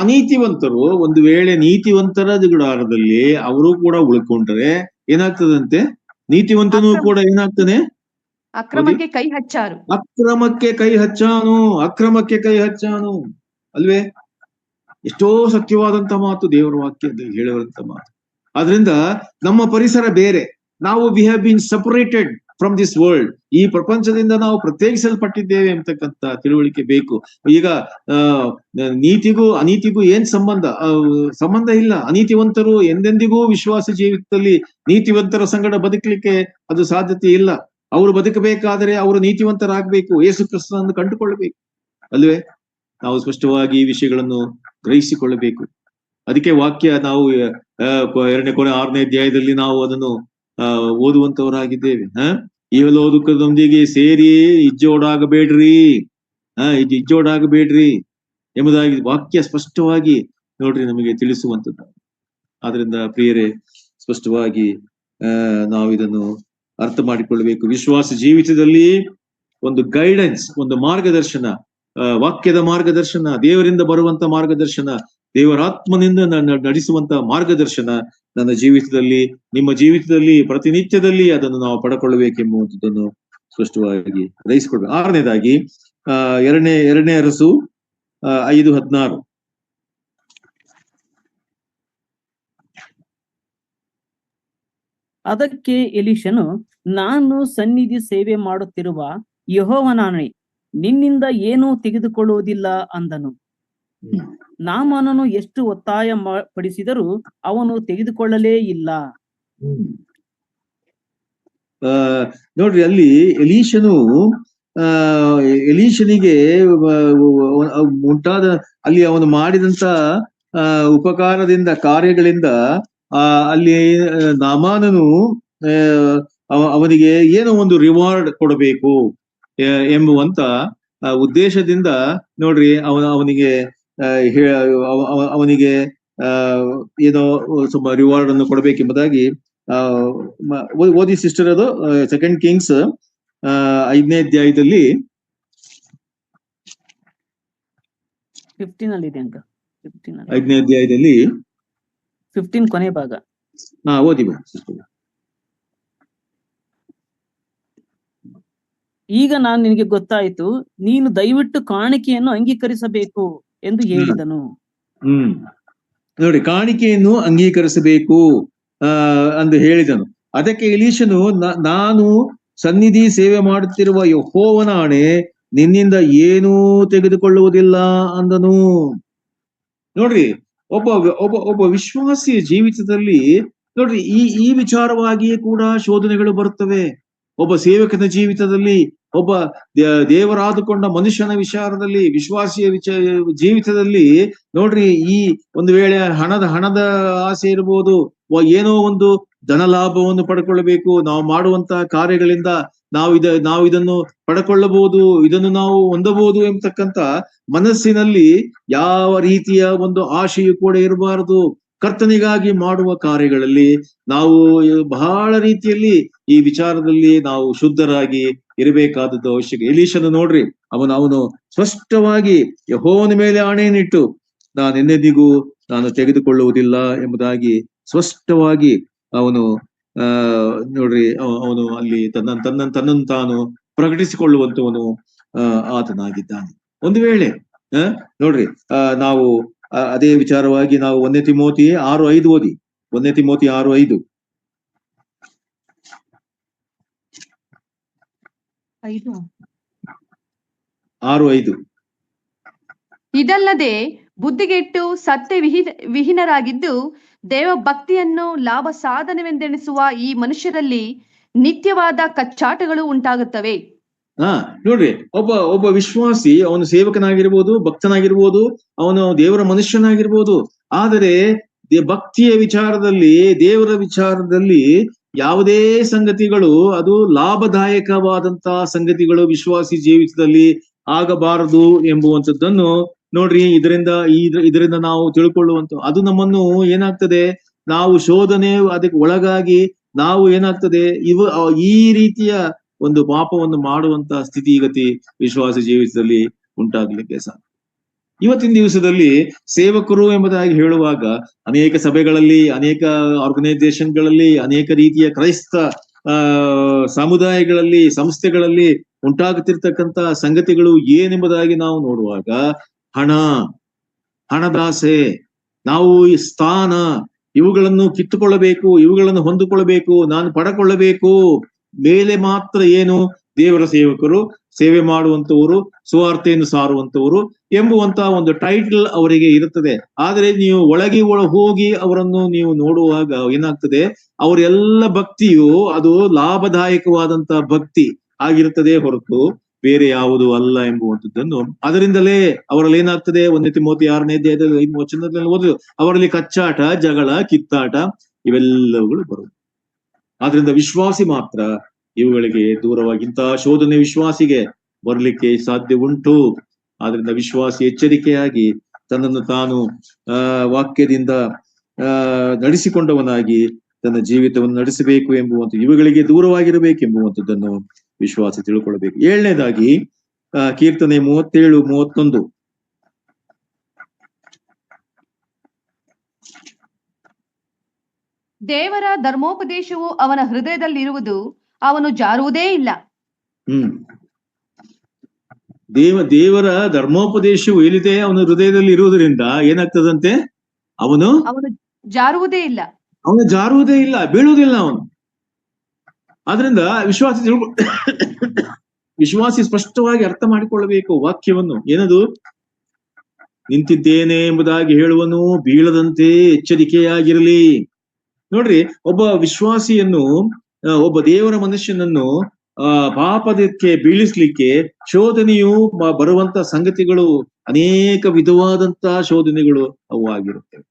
ಅನೀತಿವಂತರು ಒಂದು ವೇಳೆ ನೀತಿವಂತರ ಗುಡಾರದಲ್ಲಿ ಅವರು ಕೂಡ ಉಳ್ಕೊಂಡ್ರೆ ಏನಾಗ್ತದಂತೆ? ನೀತಿವಂತನೂ ಕೂಡ ಏನಾಗ್ತಾನೆ? ಅಕ್ರಮಕ್ಕೆ ಕೈ ಹಚ್ಚಾರು. ಅಕ್ರಮಕ್ಕೆ ಕೈ ಹಚ್ಚಾನು ಅಲ್ವೇ? ಎಷ್ಟೋ ಸತ್ಯವಾದಂತ ಮಾತು ದೇವರ ವಾಕ್ಯದಲ್ಲಿ ಹೇಳುವಂತ ಮಾತು. ಆದ್ರಿಂದ ನಮ್ಮ ಪರಿಸರ ಬೇರೆ. ನಾವು we have been separated from this world. ಈ ಪ್ರಪಂಚದಿಂದ ನಾವು ಪ್ರತ್ಯೇಕಿಸಲ್ಪಟ್ಟಿದ್ದೇವೆ ಎಂಬತಕ್ಕಂತ ತಿಳುವಳಿಕೆ ಬೇಕು. ಈಗ ನೀತಿಗೂ ಅನೀತಿಗೂ ಏನ್ ಸಂಬಂಧ ಇಲ್ಲ. ಅನೀತಿವಂತರು ಎಂದೆಂದಿಗೂ ವಿಶ್ವಾಸ ಜೀವಿತದಲ್ಲಿ ನೀತಿವಂತರ ಸಂಗಡ ಬದುಕಲಿಕ್ಕೆ ಅದು ಸಾಧ್ಯತೆ ಇಲ್ಲ. ಅವರು ಬದುಕಬೇಕಾದರೆ ಅವರು ನೀತಿವಂತರಾಗಬೇಕು, ಯೇಸು ಕ್ರಿಸ್ತನನ್ನು ಕಂಡುಕೊಳ್ಳಬೇಕು ಅಲ್ವೇ? ನಾವು ಸ್ಪಷ್ಟವಾಗಿ ಈ ವಿಷಯಗಳನ್ನು ಗ್ರಹಿಸಿಕೊಳ್ಳಬೇಕು. ಅದಕ್ಕೆ ವಾಕ್ಯ ನಾವು 6ನೇ ಅಧ್ಯಾಯದಲ್ಲಿ ನಾವು ಅದನ್ನು ಓದುವಂತವರಾಗಿದ್ದೇವೆ. ಇಹಲೋಕದೊಂದಿಗೆ ಸೇರಿ ಇಜ್ಜೋಡಾಗಬೇಡ್ರಿ ಎಂಬುದಾಗಿ ವಾಕ್ಯ ಸ್ಪಷ್ಟವಾಗಿ ನೋಡ್ರಿ ನಮಗೆ ತಿಳಿಸುವಂಥದ್ದು. ಆದ್ರಿಂದ ಪ್ರಿಯರೇ, ಸ್ಪಷ್ಟವಾಗಿ ನಾವು ಇದನ್ನು ಅರ್ಥ ಮಾಡಿಕೊಳ್ಳಬೇಕು. ವಿಶ್ವಾಸ ಜೀವಿತದಲ್ಲಿ ಒಂದು ಗೈಡೆನ್ಸ್, ಒಂದು ಮಾರ್ಗದರ್ಶನ, ವಾಕ್ಯದ ಮಾರ್ಗದರ್ಶನ, ದೇವರಿಂದ ಬರುವಂತ ಮಾರ್ಗದರ್ಶನ, ದೇವರಾತ್ಮನಿಂದ ನಡೆಸುವಂತ ಮಾರ್ಗದರ್ಶನ ನನ್ನ ಜೀವಿತದಲ್ಲಿ, ನಿಮ್ಮ ಜೀವಿತದಲ್ಲಿ ಪ್ರತಿನಿತ್ಯದಲ್ಲಿ ಅದನ್ನು ನಾವು ಪಡ್ಕೊಳ್ಳಬೇಕೆಂಬುದನ್ನು ಸ್ಪಷ್ಟವಾಗಿ ಗ್ರಹಿಸಿಕೊಳ್ಬೇಕು. 6ನೇದಾಗಿ ಎರಡನೇ ಅರಸು 5:16. ಅದಕ್ಕೆ ಎಲೀಷನು, ನಾನು ಸನ್ನಿಧಿ ಸೇವೆ ಮಾಡುತ್ತಿರುವ ಯೆಹೋವನಾಣೆ, ನಿನ್ನಿಂದ ಏನೂ ತೆಗೆದುಕೊಳ್ಳುವುದಿಲ್ಲ ಅಂದನು. ನಾಮಾನನು ಎಷ್ಟು ಒತ್ತಾಯ ಪಡಿಸಿದರೂ ಅವನು ತೆಗೆದುಕೊಳ್ಳಲೇ ಇಲ್ಲ. ನೋಡ್ರಿ, ಅಲ್ಲಿ ಎಲೀಷನಿಗೆ ಉಂಟಾದ ಅಲ್ಲಿ ಅವನು ಮಾಡಿದಂತ ಉಪಕಾರದಿಂದ, ಕಾರ್ಯಗಳಿಂದ ಅಲ್ಲಿ ನಾಮಾನನು ಅವನಿಗೆ ಏನೋ ಒಂದು ರಿವಾರ್ಡ್ ಕೊಡಬೇಕು ಎಂಬುವಂತ ಉದ್ದೇಶದಿಂದ ನೋಡ್ರಿ ಅವನಿಗೆ ಏನೋ ಸ್ವಲ್ಪ ರಿವಾರ್ಡ್ ಅನ್ನು ಕೊಡಬೇಕೆಂಬುದಾಗಿ ಓದಿ ಸಿಸ್ಟರ್. ಅದು 2 ಕಿಂಗ್ಸ್ 5ನೇ ಅಧ್ಯಾಯದಲ್ಲಿ 15 ಅಲ್ಲಿ ಇದೆ ಅಂಕ. 5ನೇ ಅಧ್ಯಾಯದಲ್ಲಿ 15 ಕೊನೆ ಭಾಗ. ಓದಿ. ಈಗ ನಾನು ನಿನಗೆ ಗೊತ್ತಾಯಿತು, ನೀನು ದಯವಿಟ್ಟು ಕಾಣಿಕೆಯನ್ನು ಅಂಗೀಕರಿಸಬೇಕು ಎಂದು ಹೇಳಿದನು. ನೋಡಿ, ಕಾಣಿಕೆಯನ್ನು ಅಂಗೀಕರಿಸಬೇಕು ಎಂದು ಹೇಳಿದನು. ಅದಕ್ಕೆ ಎಲೀಷನು, ನಾನು ಸನ್ನಿಧಿ ಸೇವೆ ಮಾಡುತ್ತಿರುವ ಯೆಹೋವನ ಆಣೆ, ನಿನ್ನಿಂದ ಏನೂ ತೆಗೆದುಕೊಳ್ಳುವುದಿಲ್ಲ ಅಂದನು. ನೋಡ್ರಿ, ಒಬ್ಬ ವಿಶ್ವಾಸಿಯ ಜೀವಿತದಲ್ಲಿ ನೋಡ್ರಿ ಈ ವಿಚಾರವಾಗಿಯೇ ಕೂಡ ಶೋಧನೆಗಳು ಬರುತ್ತವೆ. ಒಬ್ಬ ಸೇವಕನ ಜೀವಿತದಲ್ಲಿ, ಒಬ್ಬ ದೇವರಾದುಕೊಂಡ ಮನುಷ್ಯನ ವಿಚಾರದಲ್ಲಿ, ವಿಶ್ವಾಸಿಯ ಜೀವಿತದಲ್ಲಿ ನೋಡ್ರಿ, ಈ ಒಂದು ವೇಳೆ ಹಣದ ಆಸೆ ಇರಬಹುದು, ಏನೋ ಒಂದು ಧನ ಲಾಭವನ್ನು ಪಡ್ಕೊಳ್ಳಬೇಕು, ನಾವು ಮಾಡುವಂತಹ ಕಾರ್ಯಗಳಿಂದ ನಾವು ಇದನ್ನು ಪಡ್ಕೊಳ್ಳಬಹುದು, ಇದನ್ನು ನಾವು ಹೊಂದಬಹುದು ಎಂಬತಕ್ಕಂತ ಮನಸ್ಸಿನಲ್ಲಿ ಯಾವ ರೀತಿಯ ಒಂದು ಆಶೆಯು ಕೂಡ ಇರಬಾರದು. ಕರ್ತನಿಗಾಗಿ ಮಾಡುವ ಕಾರ್ಯಗಳಲ್ಲಿ ನಾವು ಬಹಳ ರೀತಿಯಲ್ಲಿ ಈ ವಿಚಾರದಲ್ಲಿ ನಾವು ಶುದ್ಧರಾಗಿ ಇರಬೇಕಾದದ್ದು ಅವಶ್ಯಕ. ಎಲೀಷನ ನೋಡ್ರಿ, ಅವನು ಸ್ಪಷ್ಟವಾಗಿ ಯೆಹೋವನ ಮೇಲೆ ಆಣೆಯನ್ನಿಟ್ಟು ನಾನೆಂದೆಂದಿಗೂ ನಾನು ತೆಗೆದುಕೊಳ್ಳುವುದಿಲ್ಲ ಎಂಬುದಾಗಿ ಸ್ಪಷ್ಟವಾಗಿ ಅವನು ನೋಡ್ರಿ, ಅವನು ಅಲ್ಲಿ ತನ್ನನ್ನು ತಾನು ಪ್ರಕಟಿಸಿಕೊಳ್ಳುವಂತವನು ಆತನಾಗಿದ್ದಾನೆ. ಒಂದು ವೇಳೆ ನೋಡ್ರಿ, ನಾವು ಅದೇ ವಿಚಾರವಾಗಿ ನಾವು 1 ತಿಮೋಥಿ 6:5 ಓದಿ. 1 ತಿಮೋಥಿ 6:5. 6:5. ಇದಲ್ಲದೆ ಬುದ್ಧಿಗೆಟ್ಟು ಸತ್ಯ ವಿಹೀನರಾಗಿದ್ದು ದೇವ ಭಕ್ತಿಯನ್ನು ಲಾಭ ಸಾಧನವೆಂದೆಣಿಸುವ ಈ ಮನುಷ್ಯರಲ್ಲಿ ನಿತ್ಯವಾದ ಕಚ್ಚಾಟಗಳು ಉಂಟಾಗುತ್ತವೆ. ನೋಡ್ರಿ, ಒಬ್ಬ ವಿಶ್ವಾಸಿ, ಅವನು ಸೇವಕನಾಗಿರ್ಬೋದು, ಭಕ್ತನಾಗಿರ್ಬೋದು, ಅವನು ದೇವರ ಮನುಷ್ಯನಾಗಿರ್ಬೋದು, ಆದರೆ ಭಕ್ತಿಯ ವಿಚಾರದಲ್ಲಿ, ದೇವರ ವಿಚಾರದಲ್ಲಿ ಯಾವುದೇ ಸಂಗತಿಗಳು ಅದು ಲಾಭದಾಯಕವಾದಂತ ಸಂಗತಿಗಳು ವಿಶ್ವಾಸಿ ಜೀವಿತದಲ್ಲಿ ಆಗಬಾರದು ಎಂಬುವಂಥದ್ದನ್ನು ನೋಡ್ರಿ, ಇದರಿಂದ ನಾವು ತಿಳ್ಕೊಳ್ಳುವಂತ, ಅದು ನಮ್ಮನ್ನು ಏನಾಗ್ತದೆ, ನಾವು ಶೋಧನೆ ಅದಕ್ಕೆ ಒಳಗಾಗಿ ನಾವು ಏನಾಗ್ತದೆ, ಈ ರೀತಿಯ ಒಂದು ಪಾಪವನ್ನು ಮಾಡುವಂತ ಸ್ಥಿತಿಗತಿ ವಿಶ್ವಾಸ ಜೀವಿತದಲ್ಲಿ ಉಂಟಾಗ್ಲಿಕ್ಕೆ ಸಾಧ್ಯ. ಇವತ್ತಿನ ದಿವಸದಲ್ಲಿ ಸೇವಕರು ಎಂಬುದಾಗಿ ಹೇಳುವಾಗ ಅನೇಕ ಸಭೆಗಳಲ್ಲಿ, ಅನೇಕ ಆರ್ಗನೈಸೇಷನ್ಗಳಲ್ಲಿ, ಅನೇಕ ರೀತಿಯ ಕ್ರೈಸ್ತ ಸಮುದಾಯಗಳಲ್ಲಿ, ಸಂಸ್ಥೆಗಳಲ್ಲಿ ಉಂಟಾಗುತ್ತಿರ್ತಕ್ಕಂಥ ಸಂಗತಿಗಳು ಏನೆಂಬುದಾಗಿ ನಾವು ನೋಡುವಾಗ ಹಣದಾಸೆ, ನಾವು ಈ ಸ್ಥಾನ, ಇವುಗಳನ್ನು ಕಿತ್ತುಕೊಳ್ಳಬೇಕು, ಇವುಗಳನ್ನು ಹೊಂದಿಕೊಳ್ಳಬೇಕು, ನಾನು ಪಡಕೊಳ್ಳಬೇಕು, ಮೇಲೆ ಮಾತ್ರ ಏನು ದೇವರ ಸೇವಕರು, ಸೇವೆ ಮಾಡುವಂತವರು, ಸುವಾರ್ತೆಯನ್ನು ಸಾರುವಂತವರು ಎಂಬುವಂತ ಒಂದು ಟೈಟಲ್ ಅವರಿಗೆ ಇರುತ್ತದೆ. ಆದರೆ ನೀವು ಒಳಗೆ ಹೋಗಿ ಅವರನ್ನು ನೀವು ನೋಡುವಾಗ ಏನಾಗ್ತದೆ, ಅವರೆಲ್ಲ ಭಕ್ತಿಯು ಅದು ಲಾಭದಾಯಕವಾದಂತ ಭಕ್ತಿ ಆಗಿರುತ್ತದೆ ಹೊರತು ಬೇರೆ ಯಾವುದು ಅಲ್ಲ ಎಂಬುವಂಥದ್ದನ್ನು, ಅದರಿಂದಲೇ ಅವರಲ್ಲಿ ಏನಾಗ್ತದೆ, 1 ತಿಮೋಥಿ 6:5 ಓದು, ಅವರಲ್ಲಿ ಕಚ್ಚಾಟ, ಜಗಳ, ಕಿತ್ತಾಟ ಇವೆಲ್ಲವುಗಳು ಬರುವುದು. ಆದ್ರಿಂದ ವಿಶ್ವಾಸಿ ಮಾತ್ರ ಇವುಗಳಿಗೆ ದೂರವಾಗಿ, ಇಂತಹ ಶೋಧನೆ ವಿಶ್ವಾಸಿಗೆ ಬರ್ಲಿಕ್ಕೆ ಸಾಧ್ಯ ಉಂಟು. ಆದ್ರಿಂದ ವಿಶ್ವಾಸಿ ಎಚ್ಚರಿಕೆಯಾಗಿ ತನ್ನನ್ನು ತಾನು ವಾಕ್ಯದಿಂದ ನಡೆಸಿಕೊಂಡವನಾಗಿ ತನ್ನ ಜೀವಿತವನ್ನು ನಡೆಸಬೇಕು ಎಂಬುವಂಥ, ಇವುಗಳಿಗೆ ದೂರವಾಗಿರಬೇಕು ಎಂಬುವಂಥದ್ದನ್ನು ವಿಶ್ವಾಸಿ ತಿಳ್ಕೊಳ್ಬೇಕು. 7ನೇದಾಗಿ ಕೀರ್ತನೆ 37:31. ದೇವರ ಧರ್ಮೋಪದೇಶವು ಅವನ ಹೃದಯದಲ್ಲಿರುವುದು, ಅವನು ಜಾರುವುದೇ ಇಲ್ಲ. ದೇವರ ಧರ್ಮೋಪದೇಶವು ಎಲ್ಲಿದೆ, ಅವನ ಹೃದಯದಲ್ಲಿ ಇರುವುದರಿಂದ ಏನಾಗ್ತದಂತೆ, ಅವನು ಜಾರುವುದೇ ಇಲ್ಲ, ಅವನು ಜಾರುವುದೇ ಇಲ್ಲ, ಬೀಳುವುದಿಲ್ಲ ಅವನು. ಆದ್ರಿಂದ ವಿಶ್ವಾಸಿ ಸ್ಪಷ್ಟವಾಗಿ ಅರ್ಥ ಮಾಡಿಕೊಳ್ಳಬೇಕು ವಾಕ್ಯವನ್ನು. ಏನದು, ನಿಂತಿದ್ದೇನೆ ಎಂಬುದಾಗಿ ಹೇಳುವನು ಬೀಳದಂತೆ ಎಚ್ಚರಿಕೆಯಾಗಿರಲಿ. ನೋಡ್ರಿ, ಒಬ್ಬ ವಿಶ್ವಾಸಿಯನ್ನು, ಒಬ್ಬ ದೇವರ ಮನುಷ್ಯನನ್ನು ಪಾಪದಕ್ಕೆ ಬೀಳಿಸ್ಲಿಕ್ಕೆ ಶೋಧನೆಯು ಬರುವಂತ ಸಂಗತಿಗಳು ಅನೇಕ ವಿಧವಾದಂತ ಶೋಧನೆಗಳು ಅವು ಆಗಿರುತ್ತವೆ.